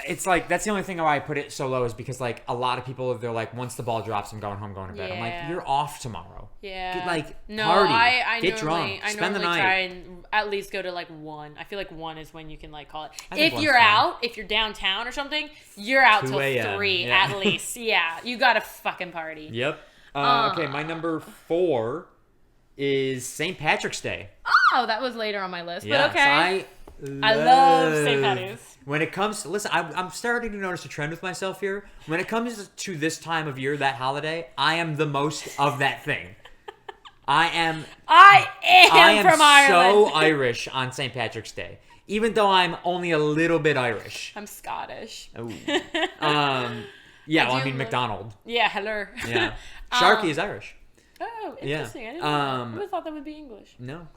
S1: it's that's the only thing why I put it so low is because a lot of people, they're once the ball drops, I'm going home, going to bed.
S2: Yeah.
S1: I'm like, you're off tomorrow.
S2: Yeah.
S1: Party.
S2: I
S1: get drunk. Spend the night.
S2: Try and at least go to 1. I feel 1 is when you can call it.
S1: If
S2: you're out, if you're downtown or something, you're out till 3 at least. Yeah, you got to fucking party.
S1: Yep. Okay, my number 4 is St. Patrick's Day.
S2: Oh, that was later on my list,
S1: Yeah,
S2: but okay.
S1: So
S2: I love St. Patty's.
S1: When it comes to, listen, I'm starting to notice a trend with myself here. When it comes to this time of year, that holiday, I am the most of that thing. I am
S2: from Ireland.
S1: so Irish on St. Patrick's Day, even though I'm only a little bit Irish.
S2: I'm Scottish.
S1: Ooh. Yeah, well, I mean McDonald.
S2: Yeah, hello.
S1: Yeah, Sharky is Irish.
S2: Oh, interesting.
S1: Yeah.
S2: I didn't know that. I would have thought that would be English.
S1: No.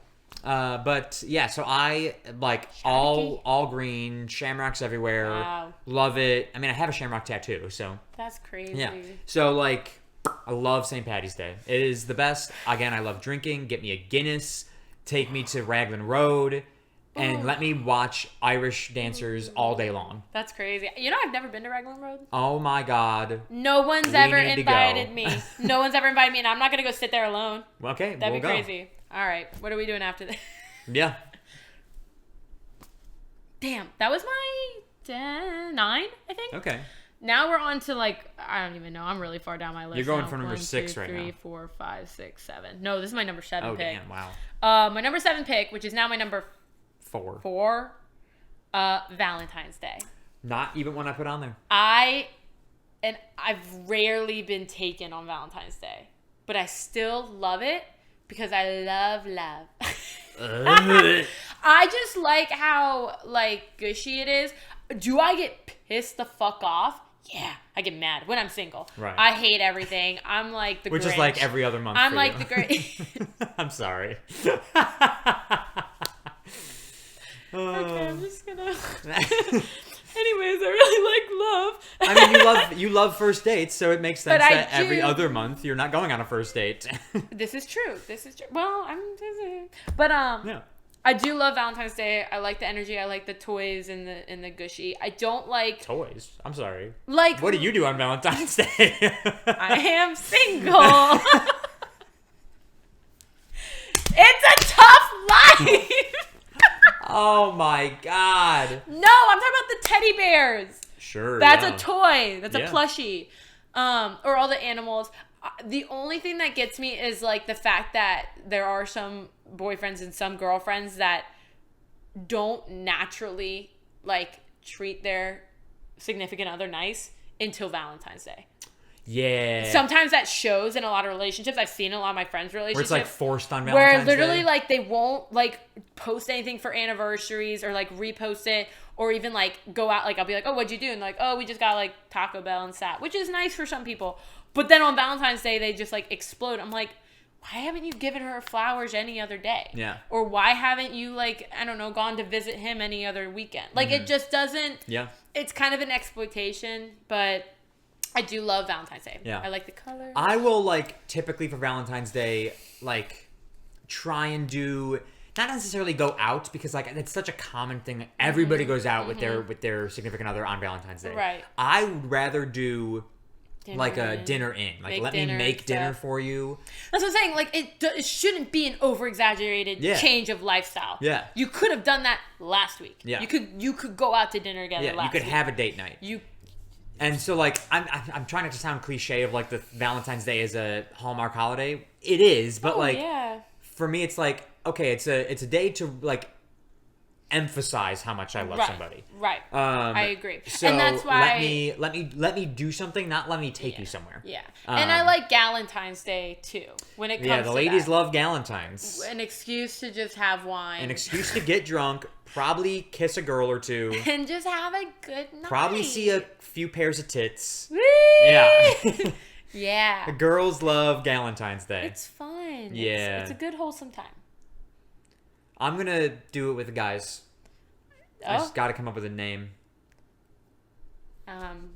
S1: But yeah, so I like all green, shamrocks everywhere.
S2: Wow.
S1: Love it. I mean, I have a shamrock tattoo, so
S2: That's crazy.
S1: yeah. So like, I love St. Patty's Day. It is the best. Again, I love drinking. Get me a Guinness. Take me to Raglan Road. And let me watch Irish dancers all day long.
S2: That's crazy. You know, I've never been to Raglan Road.
S1: Oh my God.
S2: No one's ever invited me. No one's ever invited me, and I'm not going to go sit there alone.
S1: Okay,
S2: That'd be
S1: go.
S2: crazy. All right, what are we doing after this?
S1: Yeah.
S2: Damn, that was my 9, I think.
S1: Okay.
S2: Now we're on to like, I don't even know. I'm really far down my list.
S1: You're going
S2: now.
S1: for number 6 right now.
S2: 3, 4, 5, 6, 7. No, this is my number 7 pick.
S1: Oh, damn, wow.
S2: My number 7 pick, which is now my number 4, Valentine's Day.
S1: Not even one I put on there.
S2: I've rarely been taken on Valentine's Day, but I still love it because I love love. I just like how like gushy it is. Do I get pissed the fuck off? Yeah, I get mad when I'm single.
S1: Right.
S2: I hate everything. I'm like the
S1: Which
S2: Grinch.
S1: is like every other month.
S2: I'm
S1: for
S2: like
S1: you.
S2: the Grinch.
S1: I'm sorry.
S2: Okay, I'm just gonna. Anyways, I really like love.
S1: I mean, you love first dates, so it makes sense that every
S2: do.
S1: other month you're not going on a first date.
S2: This is true. Well, but
S1: Yeah.
S2: I do love Valentine's Day. I like the energy. I like the toys and the gushy. I don't like
S1: Toys. I'm sorry.
S2: like.
S1: What do you do on Valentine's Day?
S2: I am single. It's a tough life.
S1: Oh my God.
S2: No, I'm talking about the teddy bears.
S1: Sure.
S2: That's
S1: yeah.
S2: a toy. That's a
S1: Yeah.
S2: plushie. Or all the animals. The only thing that gets me is like the fact that there are some boyfriends and some girlfriends that don't naturally like treat their significant other nice until Valentine's Day.
S1: Yeah.
S2: Sometimes that shows in a lot of relationships. I've seen a lot of my friends' relationships.
S1: Where it's like forced on Valentine's
S2: Where literally
S1: Day.
S2: like they won't like post anything for anniversaries or like repost it or even like go out. Like I'll be like, oh, what'd you do? And like, oh, we just got like Taco Bell and sat, which is nice for some people. But then on Valentine's Day, they just like explode. I'm like, why haven't you given her flowers any other day?
S1: Yeah.
S2: Or why haven't you like, I don't know, gone to visit him any other weekend? Like it just doesn't.
S1: Yeah.
S2: It's kind of an exploitation, but I do love Valentine's Day.
S1: Yeah.
S2: I like the colors.
S1: I will like typically for Valentine's Day like try and do not necessarily go out because like it's such a common thing. Everybody goes out with their significant other on Valentine's Day.
S2: Right.
S1: I would rather do like a
S2: in.
S1: dinner in. Like
S2: Make
S1: let me
S2: dinner
S1: make
S2: and
S1: dinner
S2: stuff.
S1: for you.
S2: That's what I'm saying. Like it shouldn't be an over-exaggerated change of lifestyle.
S1: Yeah.
S2: You could have done that last week.
S1: Yeah.
S2: You could go out to dinner together
S1: Yeah,
S2: last
S1: you could
S2: week.
S1: have a date night. And so, like, I'm trying not to sound cliche of, like, the Valentine's Day is a Hallmark holiday. It is, but, for me, it's like, okay, it's a day to, like, emphasize how much I love somebody.
S2: Right. I agree.
S1: So
S2: and that's why
S1: let me do something, not let me take you somewhere.
S2: Yeah. And I like Galentine's Day, too, when it comes to
S1: the ladies
S2: that.
S1: love Galentine's.
S2: An excuse to just have wine.
S1: An excuse to get drunk, probably kiss a girl or two.
S2: And just have a good night.
S1: Probably see a few pairs of tits.
S2: Whee!
S1: Yeah.
S2: Yeah.
S1: The girls love Galentine's Day.
S2: It's fun.
S1: Yeah.
S2: It's a good wholesome time.
S1: I'm gonna do it with the guys. I
S2: Oh.
S1: just gotta come up with a name.
S2: Um,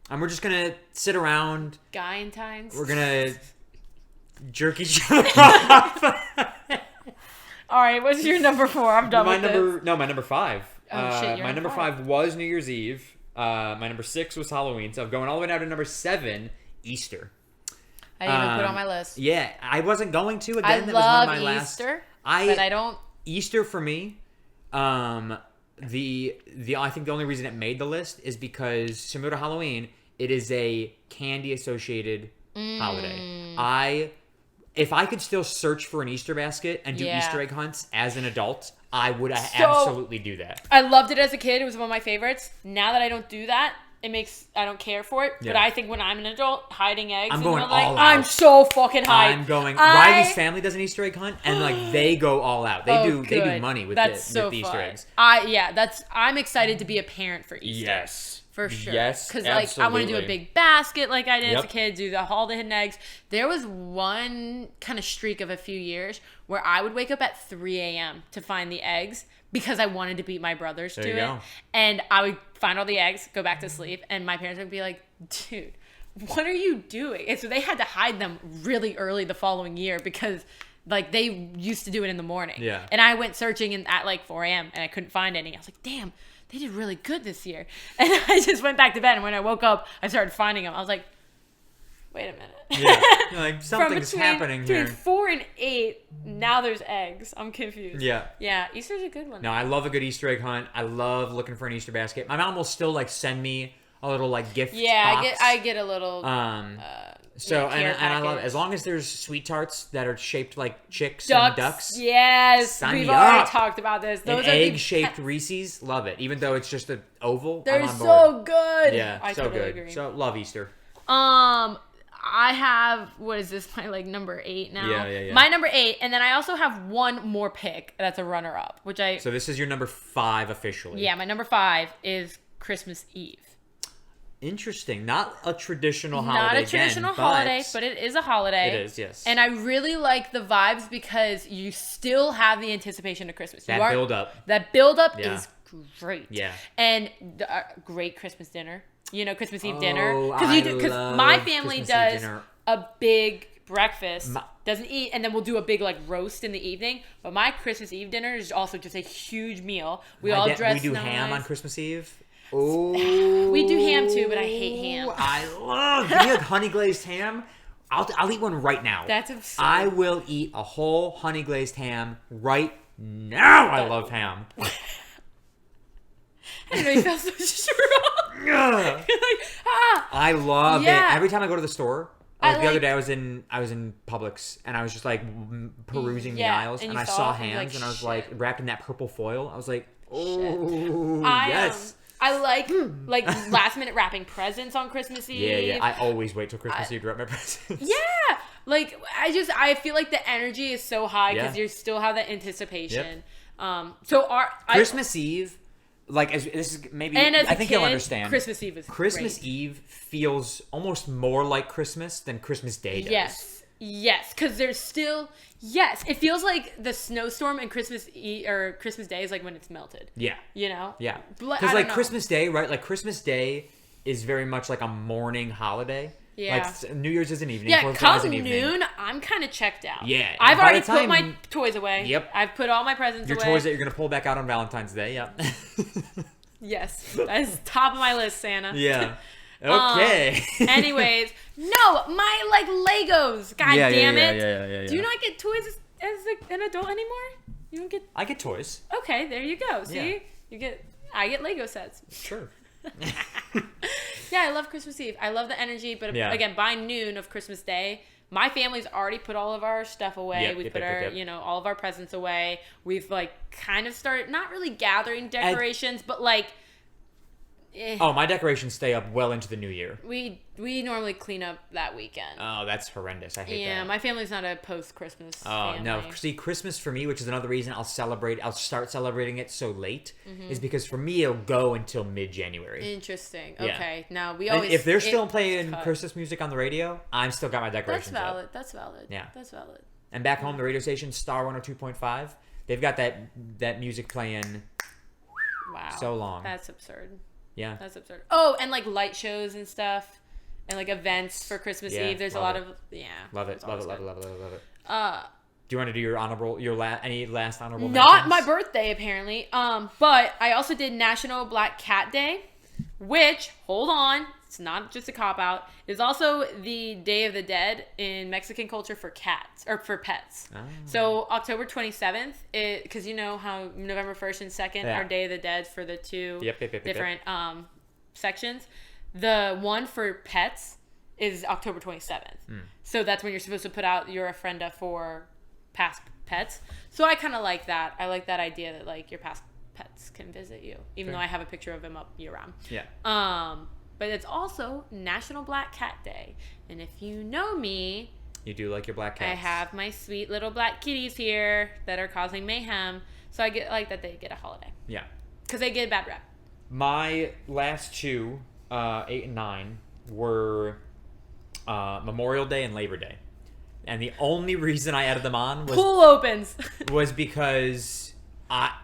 S1: And we're just gonna sit around.
S2: Galentine's.
S1: We're gonna jerk each other off.
S2: All right, what's your number 4? I'm done with this.
S1: No, my number 5.
S2: Oh, shit, you're
S1: my
S2: on
S1: number
S2: 5.
S1: 5 was New Year's Eve. My number 6 was Halloween. So I'm going all the way down to number 7, Easter.
S2: I didn't even put it on my list.
S1: Yeah, I wasn't going to. Again,
S2: I
S1: that was
S2: love
S1: one of my last.
S2: Easter, but I don't.
S1: Easter for me, I think the only reason it made the list is because similar to Halloween, it is a candy associated holiday. if I could still search for an Easter basket and do Easter egg hunts as an adult, I would absolutely do that.
S2: I loved it as a kid. It was one of my favorites. Now that I don't do that, I don't care for it. Yeah. But I think when I'm an adult, hiding eggs,
S1: I'm going all out.
S2: I'm so fucking hyped.
S1: I'm going. Riley's family does an Easter egg hunt, and like they go all out. They do money with the Easter eggs.
S2: I'm excited to be a parent for Easter.
S1: Yes.
S2: For sure.
S1: Yes,
S2: because like I want to do a big basket like I did as a kid, do all the hidden eggs. There was one kind of streak of a few years where I would wake up at 3 a.m. to find the eggs because I wanted to beat my brothers to it. And I would find all the eggs, go back to sleep, and my parents would be like, dude, what are you doing? And so they had to hide them really early the following year because like they used to do it in the morning.
S1: Yeah.
S2: And I went searching at like 4 a.m. and I couldn't find any. I was like, damn. They did really good this year. And I just went back to bed. And when I woke up, I started finding them. I was like, wait a minute.
S1: Yeah. You're like, something's happening here.
S2: Between 4 and 8, now there's eggs. I'm confused.
S1: Yeah.
S2: Yeah, Easter's a good one.
S1: No, I love a good Easter egg hunt. I love looking for an Easter basket. My mom will still like send me a little like gift box.
S2: I get a little
S1: so and I love it. As long as there's sweet tarts that are shaped like chicks
S2: and
S1: ducks.
S2: Yes, we've already talked about this.
S1: Those egg-shaped Reese's, love it. Even though it's just an oval,
S2: they're so good.
S1: Yeah,
S2: I
S1: so
S2: totally
S1: good.
S2: Agree.
S1: So love Easter.
S2: I have what is this? My like number 8 now.
S1: Yeah.
S2: My number 8, and then I also have one more pick that's a runner-up, which I.
S1: So this is your number 5 officially.
S2: Yeah, my number 5 is Christmas Eve.
S1: Interesting. Not a traditional holiday.
S2: Not a traditional holiday, but it is a holiday.
S1: It is, yes.
S2: And I really like the vibes because you still have the anticipation of Christmas.
S1: That build-up.
S2: That build-up is great.
S1: Yeah.
S2: And great Christmas dinner. You know, Christmas Eve dinner.
S1: Because
S2: my family does a big breakfast, doesn't eat, and then we'll do a big like roast in the evening. But my Christmas Eve dinner is also just a huge meal. We all dress
S1: We do
S2: nice.
S1: Ham on Christmas Eve. Oh,
S2: we do ham too, but I hate ham.
S1: I love give me a honey glazed ham. I'll eat one right now.
S2: That's absurd.
S1: I will eat a whole honey glazed ham right now. I love ham.
S2: I didn't know you felt so strong. You're like,
S1: I love it. Every time I go to the store. Like the other day, I was in Publix and I was just like perusing the aisles and I saw hams and I was like wrapped in that purple foil. I was like, oh yes.
S2: I like last minute wrapping presents on Christmas Eve.
S1: Yeah. I always wait till Christmas Eve to wrap my presents.
S2: Yeah. Like I feel like the energy is so high because you still have that anticipation. Yep.
S1: Christmas Eve, like this is maybe I think you'll understand.
S2: Christmas Eve is
S1: Christmas Eve feels almost more like Christmas than Christmas Day does.
S2: Yes, because there's still it feels like the snowstorm and Christmas Eve or Christmas Day is like when it's melted.
S1: Yeah,
S2: you know.
S1: Yeah, because like Christmas Day, right? Like Christmas Day is very much like a morning holiday. Yeah, like New Year's is an evening.
S2: Yeah, come noon, I'm kind of checked out.
S1: Yeah,
S2: I've already put my toys away.
S1: Yep,
S2: I've put all my presents away.
S1: Your toys that you're gonna pull back out on Valentine's Day. Yep.
S2: Yes, that's top of my list, Santa.
S1: Yeah. Okay.
S2: Anyways, no, my like Legos. God damn it!
S1: Yeah.
S2: Do you not get toys as an adult anymore? You don't get.
S1: I get toys.
S2: Okay, there you go. See, I get Lego sets.
S1: Sure.
S2: Yeah, I love Christmas Eve. I love the energy, but again, by noon of Christmas Day, my family's already put all of our stuff away. We put our, all of our presents away. We've like kind of started not really gathering decorations, but like.
S1: Oh, my decorations stay up well into the new year.
S2: We normally clean up that weekend.
S1: Oh, that's horrendous. I hate that.
S2: Yeah, my family's not a post-Christmas family.
S1: No. See, Christmas for me, which is another reason I'll start celebrating it so late, is because for me, it'll go until mid-January.
S2: Interesting.
S1: Yeah.
S2: Okay. Now, we always...
S1: If they're still playing Christmas music on the radio, I'm still got my decorations
S2: up. That's valid.
S1: Yeah.
S2: That's valid.
S1: And back home, the radio station, Star 102.5, they've got that music playing so long.
S2: That's absurd.
S1: Yeah.
S2: That's absurd. Oh, and like light shows and stuff. And like events for Christmas Eve. There's a lot of
S1: Love it. Love it. Do you want to do your any last honorable mentions?
S2: Not my birthday apparently. But I also did National Black Cat Day, which, hold on, it's not just a cop out. It's also the Day of the Dead in Mexican culture for cats or for pets. Oh. So October 27th, because you know how November 1st and 2nd are Day of the Dead for the two different sections. The one for pets is October 27th. So that's when you're supposed to put out your ofrenda for past pets. So I kind of like that. I like that idea that like your past pets can visit you, even though I have a picture of him up year round.
S1: Yeah.
S2: But it's also National Black Cat Day. And if you know me,
S1: you do like your black cats.
S2: I have my sweet little black kitties here that are causing mayhem. So I get like that they get a holiday.
S1: Yeah.
S2: Because they get a bad rep.
S1: My last two, 8 and 9, were Memorial Day and Labor Day. And the only reason I added them on was...
S2: Pool opens.
S1: was because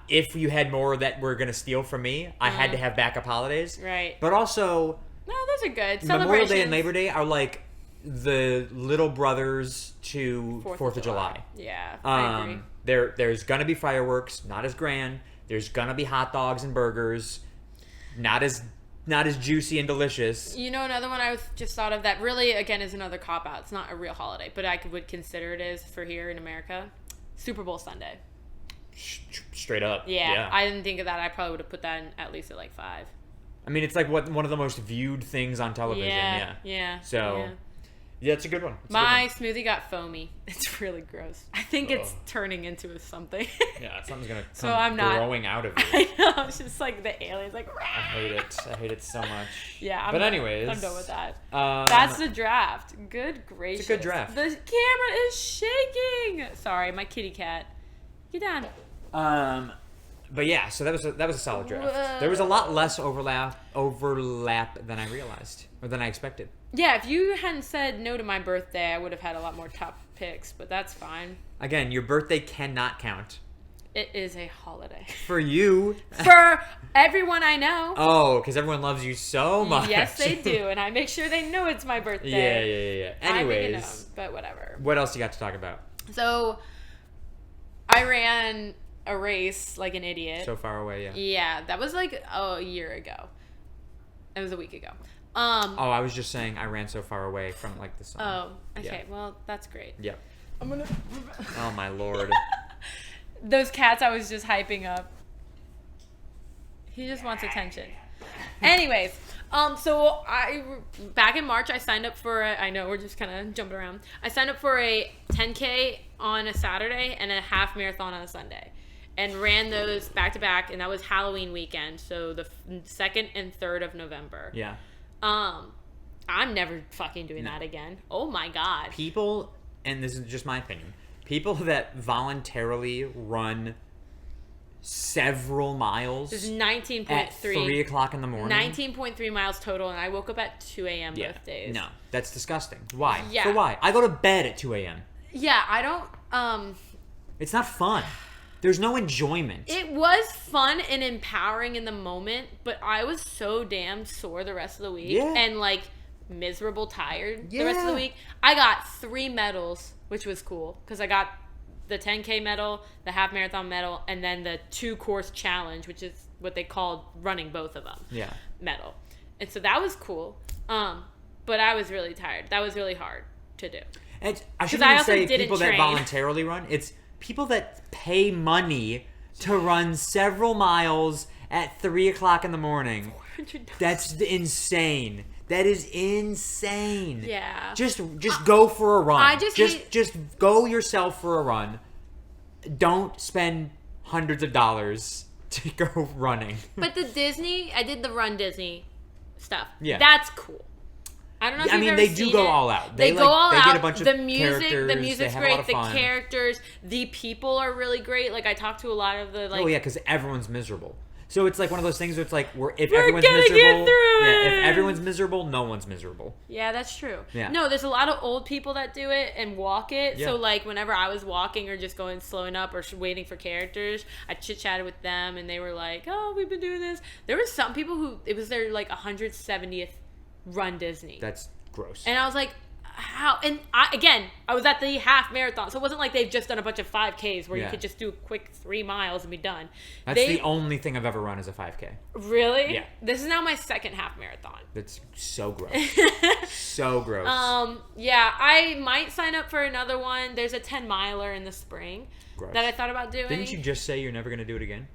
S1: if you had more that were going to steal from me, I had to have backup holidays.
S2: Right.
S1: But also...
S2: No, those are good.
S1: Memorial Day and Labor Day are like the little brothers to 4th of July.
S2: Yeah, I agree.
S1: There's going to be fireworks, not as grand. There's going to be hot dogs and burgers, not as juicy and delicious.
S2: You know, another one I just thought of that really, again, is another cop-out. It's not a real holiday, but I would consider it is for here in America. Super Bowl Sunday.
S1: Straight up.
S2: Yeah, I didn't think of that. I probably would have put that in at least at like 5.
S1: I mean, it's like one of the most viewed things on television.
S2: Yeah.
S1: So, yeah, it's a good one.
S2: My smoothie got foamy. It's really gross. I think it's turning into something.
S1: Yeah, something's gonna come
S2: so I'm not
S1: growing out of you.
S2: I know. It's just like the aliens, like. Rah!
S1: I hate it so much.
S2: Yeah.
S1: Anyways,
S2: I'm done with that. That's the draft. Good gracious.
S1: It's a good draft.
S2: The camera is shaking. Sorry, my kitty cat. Get down.
S1: But yeah, so that was a solid draft. There was a lot less overlap than I realized or than I expected.
S2: Yeah, if you hadn't said no to my birthday, I would have had a lot more top picks, but that's fine.
S1: Again, your birthday cannot count.
S2: It is a holiday.
S1: For you.
S2: For everyone I know.
S1: Oh, because everyone loves you so much.
S2: Yes, they do, and I make sure they know it's my birthday.
S1: Yeah. Anyways.
S2: I make it known, but whatever.
S1: What else you got to talk about?
S2: So, I ran a race like an idiot.
S1: So far away, yeah.
S2: Yeah, that was like a year ago. It was a week ago.
S1: I was just saying I ran so far away from like the sun.
S2: Oh, okay.
S1: Yeah.
S2: Well, that's great.
S1: Yeah.
S2: I'm gonna.
S1: Oh my lord.
S2: Those cats I was just hyping up. He just wants attention. Anyways, so back in March I signed up for I know we're just kind of jumping around. I signed up for a 10K on a Saturday and a half marathon on a Sunday. And ran those back to back, and that was Halloween weekend, so the 2nd and 3rd of November.
S1: Yeah.
S2: I'm never fucking doing that again. Oh my god.
S1: People, and this is just my opinion, people that voluntarily run several miles.
S2: This is 19.3
S1: at 3 o'clock in the morning.
S2: 19.3 miles total, and I woke up at 2 a.m. both days.
S1: No, that's disgusting. Why?
S2: Yeah.
S1: For why? I go to bed at 2 a.m.
S2: Yeah, I don't.
S1: It's not fun. There's no enjoyment.
S2: It was fun and empowering in the moment, but I was so damn sore the rest of the week and like miserable, tired the rest of the week. I got 3 medals, which was cool because I got the 10K medal, the half marathon medal, and then the 2-course challenge, which is what they called running both of them.
S1: Yeah.
S2: Medal, and so that was cool. But I was really tired. That was really hard to do.
S1: And I shouldn't even say people that voluntarily run. It's people that pay money to run several miles at 3 o'clock in the morning. That's insane. That is insane.
S2: Yeah.
S1: Just go for a run.
S2: I
S1: just go yourself for a run. Don't spend hundreds of dollars to go running.
S2: But I did the Run Disney stuff.
S1: Yeah.
S2: That's cool. I don't know if you've ever
S1: they
S2: seen
S1: do go
S2: it.
S1: all out.
S2: They go all out.
S1: They get a bunch of
S2: the music's
S1: characters.
S2: great. The characters, the people are really great. Like I talked to a lot of the like.
S1: Oh yeah, because everyone's miserable. So it's like one of those things where it's like if
S2: We're
S1: everyone's
S2: gonna
S1: miserable,
S2: get through it.
S1: if everyone's miserable, no one's miserable.
S2: Yeah, that's true.
S1: Yeah.
S2: No, there's a lot of old people that do it and walk it.
S1: Yeah.
S2: So like whenever I was walking or just going slowing up or waiting for characters, I chit chatted with them and they were like, "Oh, we've been doing this." There were some people who it was their like 170th Run Disney.
S1: That's gross.
S2: And I was like, how? And I was at the half marathon, so it wasn't like they've just done a bunch of 5Ks where you could just do a quick 3 miles and be done.
S1: That's the only thing I've ever run is a 5K.
S2: Really?
S1: Yeah.
S2: This is now my 2nd half marathon.
S1: That's so gross. So gross.
S2: Yeah, I might sign up for another one. There's a 10-miler in the spring that I thought about doing.
S1: Didn't you just say you're never going to do it again?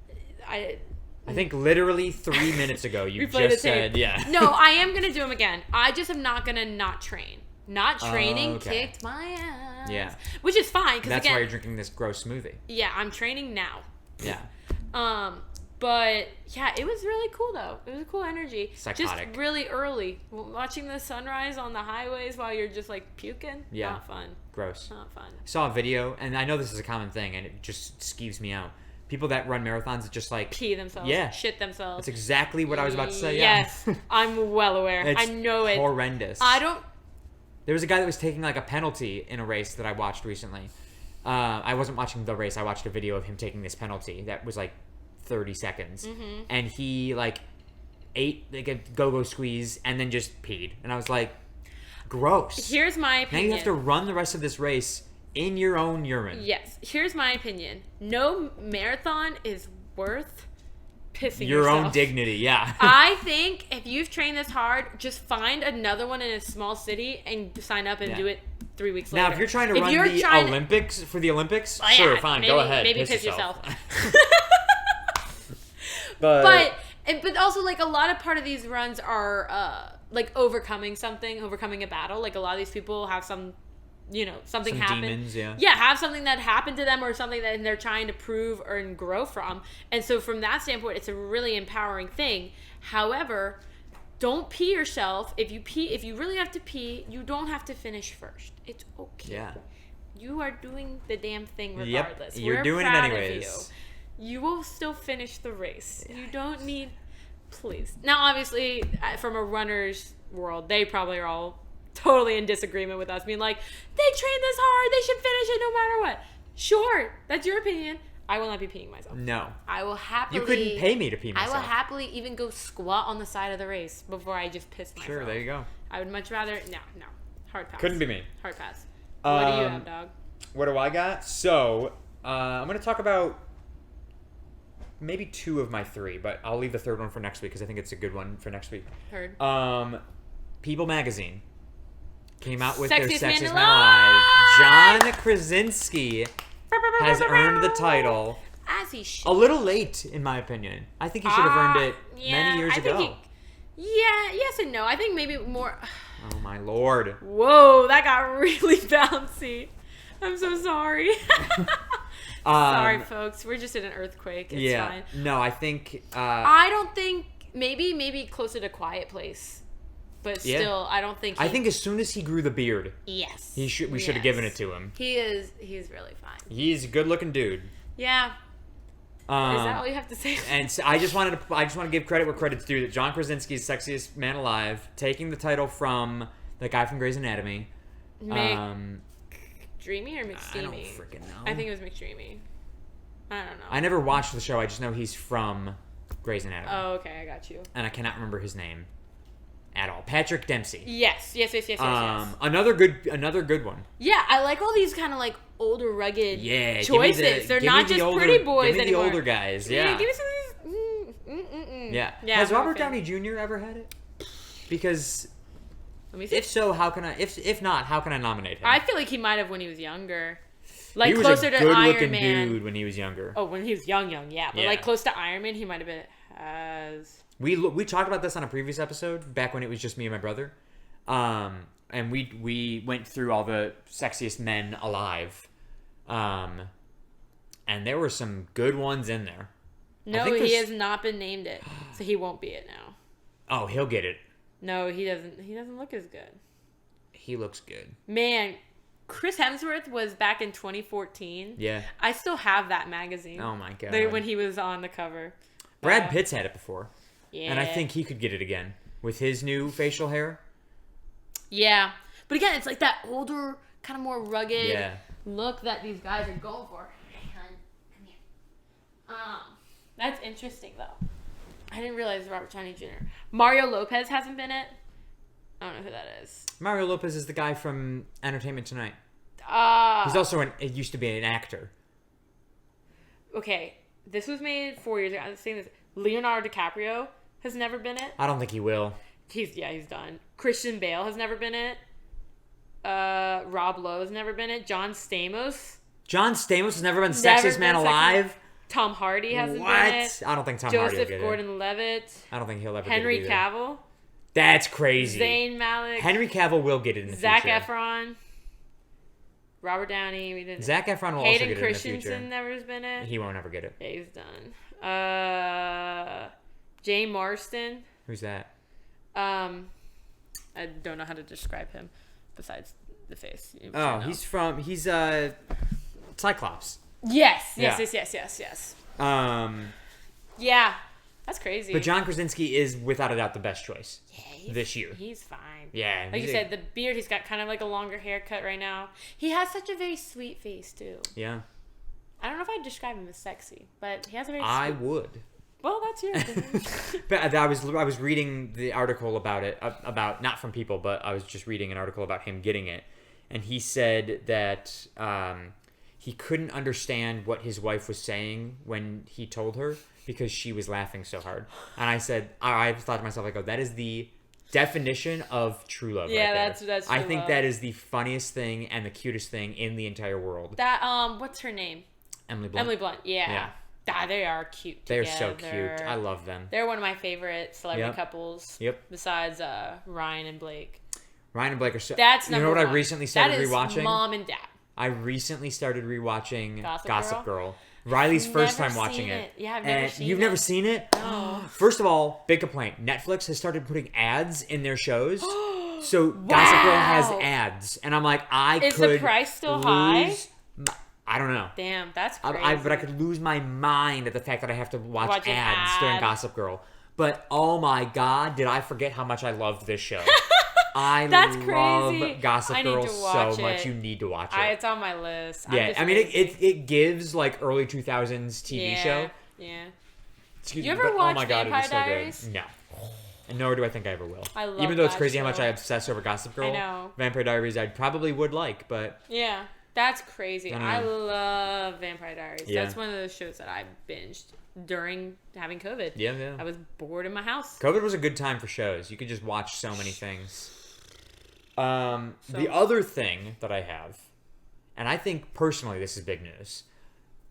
S1: I think literally 3 minutes ago you
S2: Replay
S1: just said, yeah.
S2: No, I am going to do them again. I just am not going to not train. Not training kicked my ass.
S1: Yeah.
S2: Which is fine.
S1: That's why you're drinking this gross smoothie.
S2: Yeah, I'm training now.
S1: Yeah.
S2: But yeah, it was really cool though. It was a cool energy.
S1: Psychotic.
S2: Just really early. Watching the sunrise on the highways while you're just like puking.
S1: Yeah.
S2: Not fun.
S1: Gross.
S2: Not fun.
S1: I saw a video, and I know this is a common thing, and it just skeeves me out. People that run marathons just like
S2: pee themselves.
S1: Yeah.
S2: Shit themselves.
S1: That's exactly what I was about to say. Yeah.
S2: Yes. I'm well aware. I know it.
S1: Horrendous. There was a guy that was taking like a penalty in a race that I watched recently. I wasn't watching the race. I watched a video of him taking this penalty that was like 30 seconds. Mm-hmm. And he like ate like a go-go squeeze and then just peed. And I was like, gross.
S2: Here's my opinion.
S1: Now you have to run the rest of this race in your own urine.
S2: Yes. Here's my opinion. No marathon is worth pissing
S1: your
S2: yourself.
S1: Own dignity, yeah.
S2: I think if you've trained this hard, just find another one in a small city and sign up and do it 3 weeks later.
S1: Now, if you're trying to run the Olympics, for the Olympics, sure, fine, go ahead.
S2: Maybe piss yourself.
S1: But
S2: also, like, a lot of part of these runs are, like, overcoming a battle. Like, a lot of these people have something happen.
S1: Demons, yeah.
S2: Yeah, have something that happened to them or something that they're trying to prove or grow from. And so from that standpoint, it's a really empowering thing. However, don't pee yourself. If you really have to pee, you don't have to finish first. It's okay.
S1: Yeah.
S2: You are doing the damn thing regardless.
S1: Yep, you're doing it anyways.
S2: You will still finish the race. You don't need... Please. Now, obviously, from a runner's world, they probably are all totally in disagreement with us, being like, they trained this hard, they should finish it no matter what. Sure, that's your opinion. I will not be peeing myself.
S1: No.
S2: I will happily...
S1: You couldn't pay me to pee myself.
S2: I will happily even go squat on the side of the race before I just piss myself.
S1: Sure, there you go.
S2: I would much rather... No. Hard pass.
S1: Couldn't be me.
S2: Hard pass. What do you have, dog?
S1: What do I got? So, I'm going to talk about maybe 2 of my 3, but I'll leave the third one for next week because I think it's a good one for next week.
S2: Heard.
S1: People Magazine came out with
S2: Sexiest
S1: their Sexiest
S2: Man
S1: Man
S2: Alive!
S1: John Krasinski has earned the title.
S2: As he should.
S1: A little late, in my opinion. I think he should have earned it many years ago.
S2: Yes and no. I think maybe more...
S1: Oh, my Lord.
S2: Whoa, that got really bouncy. I'm so sorry. Sorry, folks. We're just in an earthquake. It's fine.
S1: No, I think...
S2: I don't think... Maybe closer to Quiet Place. But still, I don't think...
S1: I think as soon as he grew the beard...
S2: Yes.
S1: We should have given it to him.
S2: He's really fine.
S1: He's a good-looking dude.
S2: Yeah. Is that all you have to say?
S1: And so I just want to give credit where credit's due. That John Krasinski's Sexiest Man Alive, taking the title from the guy from Grey's Anatomy.
S2: McDreamy or McSteamy?
S1: I don't freaking know.
S2: I think it was McDreamy. I don't know.
S1: I never watched the show. I just know he's from Grey's Anatomy.
S2: Oh, okay, I got you.
S1: And I cannot remember his name at all. Patrick Dempsey.
S2: Yes.
S1: Another good one.
S2: Yeah, I like all these kind of like older, rugged choices. They're
S1: give
S2: not
S1: me
S2: just
S1: older,
S2: pretty boys
S1: give me
S2: anymore.
S1: the older guys. Yeah.
S2: Give me some of these.
S1: Yeah. Has Robert Downey Jr. ever had it? Because
S2: let me see.
S1: If so, how can I? If not, how can I nominate him?
S2: I feel like he might have when he was younger. Like
S1: he was
S2: closer
S1: a
S2: to
S1: good-looking
S2: Iron Man.
S1: dude when he was younger.
S2: Oh, when he was young, yeah. But like close to Iron Man, he might have been as.
S1: We talked about this on a previous episode back when it was just me and my brother, and we went through all the sexiest men alive, and there were some good ones in there.
S2: No, he has not been named it, so he won't be it now.
S1: Oh, he'll get it.
S2: No, he doesn't. He doesn't look as good.
S1: He looks good.
S2: Man, Chris Hemsworth was back in 2014.
S1: Yeah.
S2: I still have that magazine.
S1: Oh my god.
S2: When he was on the cover.
S1: Brad Pitt's had it before.
S2: Yeah.
S1: And I think he could get it again with his new facial hair.
S2: Yeah. But again, it's like that older, kind of more rugged look that these guys are going for. Hey, hon, come here. That's interesting, though. I didn't realize Robert Downey Jr. Mario Lopez hasn't been it. I don't know who that is.
S1: Mario Lopez is the guy from Entertainment Tonight. He's also he used to be an actor.
S2: Okay, this was made 4 years ago. I was saying this. Leonardo DiCaprio has never been it.
S1: I don't think he will.
S2: He's done. Christian Bale has never been it. Rob Lowe has never been it. John Stamos
S1: has never been Sexiest Man Alive.
S2: Tom Hardy hasn't been it.
S1: I don't think Tom Hardy will
S2: Joseph
S1: get
S2: Gordon-Levitt.
S1: I don't think he'll ever
S2: Henry
S1: get it either.
S2: Cavill.
S1: That's crazy.
S2: Zayn Malik.
S1: Henry Cavill will get it in the
S2: Zac
S1: future.
S2: Efron. Robert Downey. We didn't.
S1: Zac Efron will
S2: Hayden
S1: also get it in the
S2: Christensen
S1: future.
S2: never's been it.
S1: He won't ever get it.
S2: Yeah, he's done. Jay Marston.
S1: Who's that?
S2: I don't know how to describe him besides the face.
S1: He's Cyclops.
S2: Yes.
S1: Yeah.
S2: Yeah, that's crazy.
S1: But John Krasinski is without a doubt the best choice this year.
S2: He's fine.
S1: Yeah.
S2: Like you said, the beard, he's got kind of like a longer haircut right now. He has such a very sweet face, too.
S1: Yeah.
S2: I don't know if I'd describe him as sexy, but he has a very
S1: I would.
S2: Well, that's your opinion.
S1: But I was reading the article about it, about not from people, but I was just reading an article about him getting it. And he said that he couldn't understand what his wife was saying when he told her because she was laughing so hard. And I said, I thought to myself, like, oh, that is the definition of true love.
S2: Yeah,
S1: right there.
S2: that's true
S1: I think
S2: love.
S1: that is the funniest thing and the cutest thing in the entire world.
S2: That what's her name?
S1: Emily Blunt.
S2: Emily Blunt. Yeah. Ah, they are cute
S1: They're
S2: together.
S1: so cute. I love them.
S2: They're one of my favorite celebrity couples.
S1: Yep.
S2: Besides Ryan and Blake.
S1: Ryan and Blake are so.
S2: That's
S1: you know
S2: number
S1: what
S2: one.
S1: I recently started
S2: that is
S1: rewatching?
S2: Mom and Dad.
S1: I recently started rewatching
S2: Gossip
S1: Girl. Riley's first
S2: Never
S1: time watching
S2: seen
S1: it.
S2: Yeah, I've never
S1: And
S2: seen
S1: you've
S2: it.
S1: never seen it?
S2: No.
S1: First of all, big complaint. Netflix has started putting ads in their shows. So Gossip Girl has ads. And I'm like,
S2: Is the price still high?
S1: I don't know.
S2: Damn, that's crazy.
S1: But I could lose my mind at the fact that I have to watch
S2: an
S1: ads during
S2: ad.
S1: Gossip Girl. But oh my god, did I forget how much I loved this show. I
S2: That's
S1: love
S2: crazy.
S1: Gossip
S2: I need
S1: Girl
S2: to
S1: so
S2: watch
S1: much.
S2: it.
S1: You need to watch it.
S2: It's on my list.
S1: Yeah, I mean, it gives like early 2000s TV show.
S2: Yeah.
S1: Excuse
S2: You
S1: me,
S2: ever
S1: but,
S2: watch
S1: oh my God,
S2: Vampire
S1: it is so
S2: Diaries?
S1: good. No. And nor do I think I ever will.
S2: I love
S1: Even though it's
S2: that
S1: crazy how much
S2: show.
S1: I obsess over Gossip Girl.
S2: I know.
S1: Vampire Diaries I probably would like, but...
S2: Yeah, that's crazy.
S1: I
S2: I love Vampire Diaries.
S1: Yeah.
S2: That's one of those shows that I binged during having COVID.
S1: Yeah.
S2: I was bored in my house.
S1: COVID was a good time for shows. You could just watch so many things. The other thing that I have, and I think personally this is big news,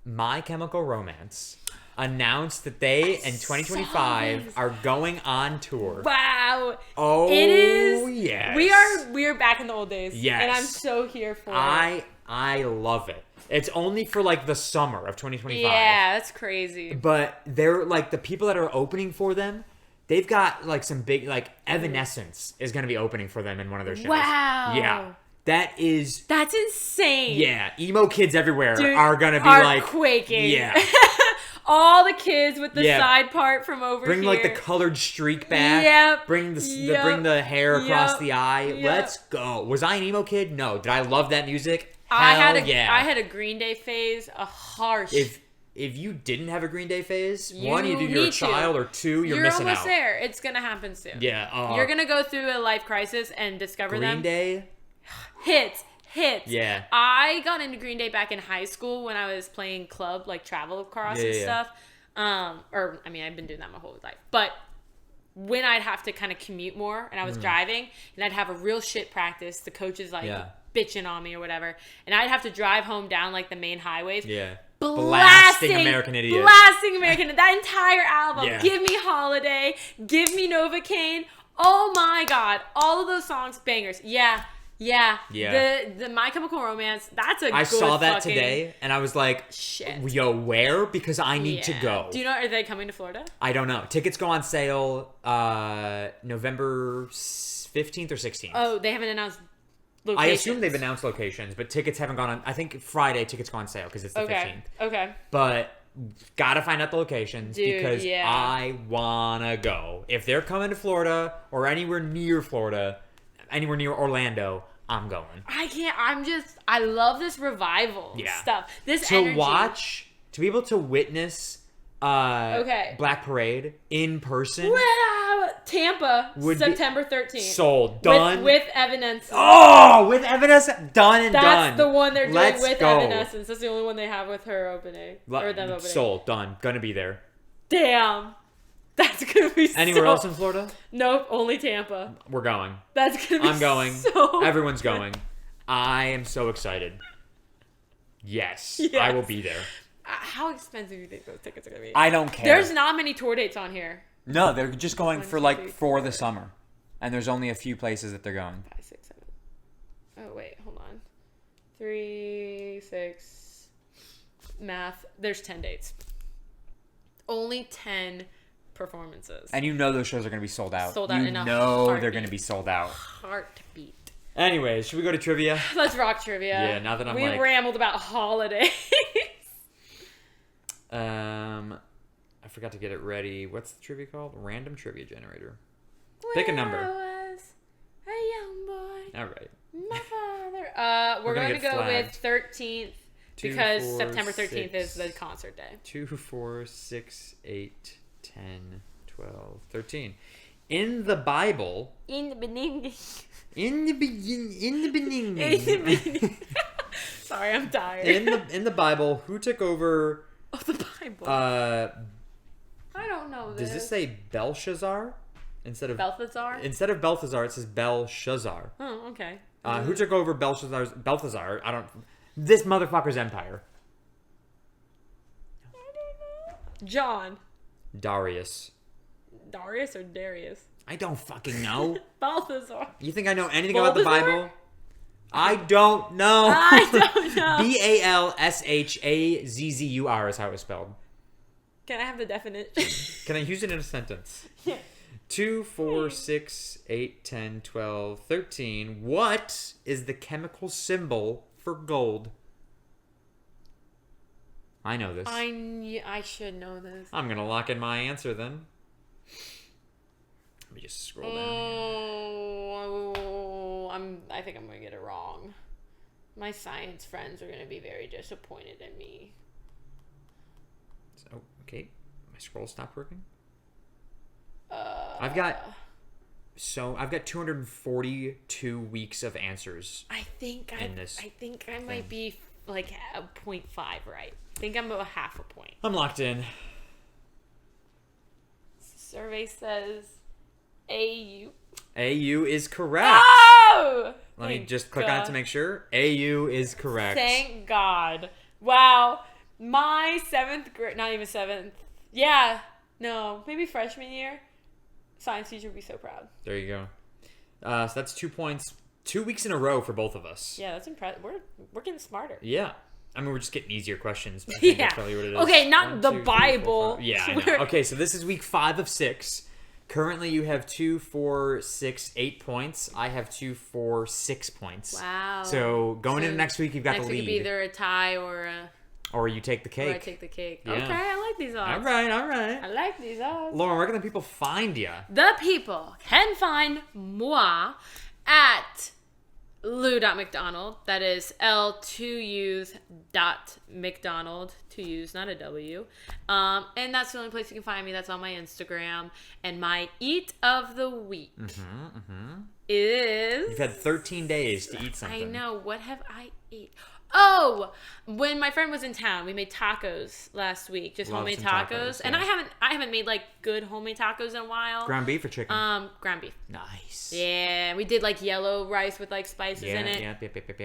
S1: My Chemical Romance announced that they in 2025 are going on tour.
S2: Wow.
S1: Oh,
S2: it is.
S1: yes.
S2: We are back in the old days.
S1: Yes.
S2: And I'm so here for it.
S1: I love it. It's only for like the summer of 2025.
S2: Yeah, that's crazy.
S1: But they're like the people that are opening for them. They've got like some big like Evanescence is going to be opening for them in one of their shows.
S2: Wow.
S1: Yeah. That's
S2: insane.
S1: Yeah, emo kids everywhere
S2: Dude,
S1: are gonna be
S2: are
S1: like
S2: quaking.
S1: Yeah,
S2: all the kids with the side part from over
S1: bring
S2: here.
S1: like the colored streak back.
S2: Yep.
S1: Bring the hair across the eye.
S2: Yep.
S1: Let's go. Was I an emo kid? No. Did I love that music?
S2: I had
S1: Hell
S2: a Green Day phase. A harsh.
S1: If you didn't have a Green Day phase,
S2: You
S1: one, either you're a child, or two, you're missing
S2: almost
S1: out.
S2: there. It's gonna happen soon.
S1: Yeah.
S2: You're gonna go through a life crisis and discover them.
S1: Green Day.
S2: Hits.
S1: Yeah.
S2: I got into Green Day back in high school when I was playing club, like travel across and stuff. I've been doing that my whole life. But when I'd have to kind of commute more and I was driving and I'd have a real shit practice, the coach is like bitching on me or whatever, and I'd have to drive home down like the main highways.
S1: Yeah.
S2: Blasting
S1: American Idiot.
S2: Blasting American that entire album.
S1: Yeah.
S2: Give me Holiday. Give me Novocaine. Oh my God. All of those songs, bangers. Yeah. The My Chemical Romance, that's a good
S1: I saw that
S2: fucking...
S1: today, and I was like,
S2: shit.
S1: Yo, where? Because I need to go.
S2: Do you know, are they coming to Florida?
S1: I don't know. Tickets go on sale November 15th or 16th.
S2: Oh, they haven't announced locations.
S1: I assume they've announced locations, but tickets haven't gone on. I think Friday tickets go on sale because it's the 15th.
S2: Okay.
S1: But gotta find out the locations because I wanna go. If they're coming to Florida or anywhere near Orlando, I'm going.
S2: I love this revival stuff. This energy.
S1: To be able to witness Black Parade in person.
S2: Tampa, September 13th.
S1: Sold. Done.
S2: With Evanescence.
S1: Oh, with Evanescence. Done and done.
S2: That's the one they're doing
S1: Let's
S2: with
S1: go.
S2: Evanescence. That's the only one they have with her opening. Or them opening.
S1: Sold. Done. Gonna be there.
S2: Damn. That's gonna be
S1: Anywhere else in Florida?
S2: Nope, only Tampa.
S1: We're going.
S2: That's gonna be
S1: I'm going.
S2: So
S1: Everyone's
S2: good.
S1: going. I am so excited. Yes. I will be there.
S2: How expensive do you think those tickets are going to be?
S1: I don't care.
S2: There's not many tour dates on here.
S1: No, they're just going for the summer. And there's only a few places that they're going.
S2: 5, 6, 7. Oh, wait. Hold on. 3, 6. Math. There's 10 dates. Only 10 performances.
S1: And you know those shows are going to be sold out.
S2: Sold out in a
S1: You know
S2: heartbeat.
S1: they're going to be sold out.
S2: Heartbeat.
S1: Anyways, should we go to trivia?
S2: Let's rock trivia.
S1: Yeah, now that
S2: we rambled about holidays.
S1: I forgot to get it ready. What's the trivia called? Random trivia generator. Pick a number.
S2: I was a young boy.
S1: All right.
S2: My father. We're going to go with 13th because
S1: 2, 4,
S2: September 13th
S1: 6,
S2: is the concert day.
S1: 2, 4, 6, 8, 10, 12, 13. In the Bible.
S2: In the beginning.
S1: In the beginning.
S2: Sorry, I'm tired.
S1: In the Bible, who took over?
S2: Oh, the Bible. I don't know this.
S1: Does this say Belshazzar instead of
S2: Balthazar?
S1: Instead of Balthazar, it says Belshazzar.
S2: Oh, okay.
S1: Who took over Balthazar? I don't. This motherfucker's empire.
S2: I don't know. John.
S1: Darius.
S2: Darius or Darius?
S1: I don't fucking know.
S2: Balthazar.
S1: You think I know anything about the Bible? I don't know.
S2: I don't know.
S1: Balshazur is how it was spelled.
S2: Can I have the definition?
S1: Can I use it in a sentence?
S2: Yeah.
S1: 2, 4, 6, 8, 10, 12, 13. What is the chemical symbol for gold? I know this.
S2: I should know this.
S1: I'm going to lock in my answer then. Let me just scroll down here.
S2: I think I'm going to get it wrong. My science friends are going to be very disappointed in me.
S1: So, okay. My scroll stopped working. I've got 242 weeks of answers.
S2: I think I might be like a 0.5 right. I think I'm about half a point.
S1: I'm locked in.
S2: Survey says AU.
S1: AU is correct.
S2: Oh!
S1: Let me just click on it to make sure. AU is correct.
S2: Thank God. Wow. My 7th grade, not even 7th. Yeah. No, maybe freshman year. Science teacher would be so proud.
S1: There you go. So that's 2 points. 2 weeks in a row for both of us.
S2: Yeah, that's impressive. We're getting smarter.
S1: Yeah. I mean, we're just getting easier questions. But I think that's probably what it is.
S2: Okay, not
S1: 1,
S2: the
S1: 2, 3,
S2: Bible.
S1: 4, 5. Yeah, I know. Okay, so this is week 5 of 6. Currently, you have 2, 4, 6, 8 points. I have 2, 4, 6 points.
S2: Wow.
S1: So going into next week, you've got the lead.
S2: Next week could be either a tie or a...
S1: Or you take the cake.
S2: Or I take the cake.
S1: Yeah.
S2: Okay, I like these odds.
S1: All right.
S2: I like these odds.
S1: Lauren, where can the people find you?
S2: The people can find moi at Lou.McDonald. That is L2U's.McDonald. 2 U's, not a W. And that's the only place you can find me. That's on my Instagram. And my eat of the week is...
S1: You've had 13 days to eat something.
S2: I know. What have I eaten? Oh, when my friend was in town, we made tacos last week. Just homemade tacos. And
S1: yeah.
S2: I haven't made like good homemade tacos in a while.
S1: Ground beef or chicken?
S2: Ground beef.
S1: Nice.
S2: Yeah, we did like yellow rice with like spices in it.
S1: Yeah.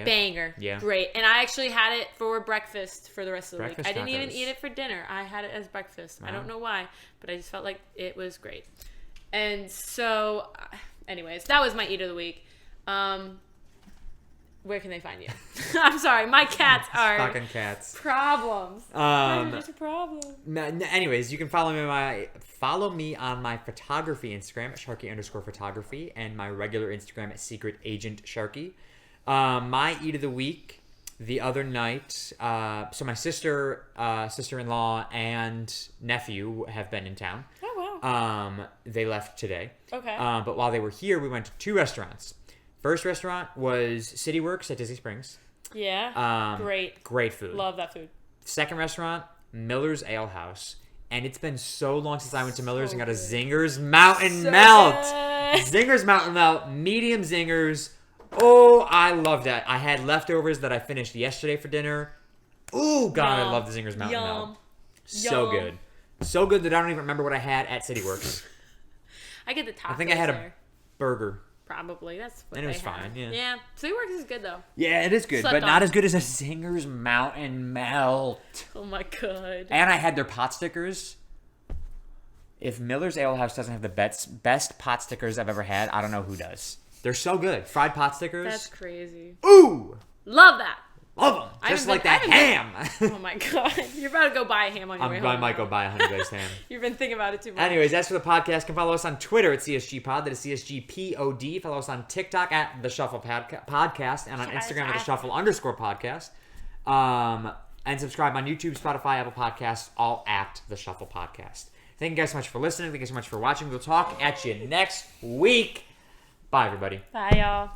S2: Banger.
S1: Yeah.
S2: Great. And I actually had it for breakfast for the rest of the
S1: Breakfast
S2: week. I didn't even
S1: tacos.
S2: eat it for dinner. I had it as breakfast.
S1: Wow.
S2: I don't know why, but I just felt like it was great. And so, anyways, that was my eat of the week. Where can they find you? I'm sorry, my cats are
S1: fucking cats.
S2: Problems. Just a problem.
S1: Anyways, you can follow me on my photography Instagram at Sharky_photography and my regular Instagram at Secret Agent Sharky. My eat of the week the other night. So my sister-in-law, and nephew have been in town.
S2: Oh wow.
S1: They left today.
S2: Okay.
S1: But while they were here, we went to 2 restaurants. First restaurant was City Works at Disney Springs.
S2: Yeah. Great
S1: food.
S2: Love that food.
S1: Second restaurant, Miller's Ale House. And it's been so long since I went to Miller's and got a Zingers Mountain Melt.
S2: Good.
S1: Zingers Mountain Melt, medium zingers. Oh, I love that. I had leftovers that I finished yesterday for dinner. Oh, God, I love the Zingers Mountain Melt. So good. So good that I don't even remember what I had at City Works.
S2: I get the tacos
S1: I think I had
S2: there.
S1: a burger.
S2: Probably. That's what
S1: And it was
S2: they have.
S1: fine, yeah.
S2: Yeah. Sweetworks is good, though.
S1: Yeah, it is good,
S2: Slept
S1: but
S2: on.
S1: not as good as a Singer's Mountain Melt.
S2: Oh, my God.
S1: And I had their pot stickers. If Miller's Ale House doesn't have the best pot stickers I've ever had, I don't know who does. They're so good. Fried pot stickers.
S2: That's crazy.
S1: Ooh!
S2: Love that.
S1: Love them. Just like that ham.
S2: Oh my God. You're about to go buy a ham on your way home.
S1: I might go buy a honey glazed ham.
S2: You've been thinking about it too much.
S1: Anyways, that's for the podcast. You can follow us on Twitter at CSGPod. That is CSGPOD. Follow us on TikTok at The Shuffle Podcast. And on Instagram at The Shuffle_podcast. And subscribe on YouTube, Spotify, Apple Podcasts, all at The Shuffle Podcast. Thank you guys so much for listening. Thank you so much for watching. We'll talk at you next week. Bye, everybody.
S2: Bye, y'all.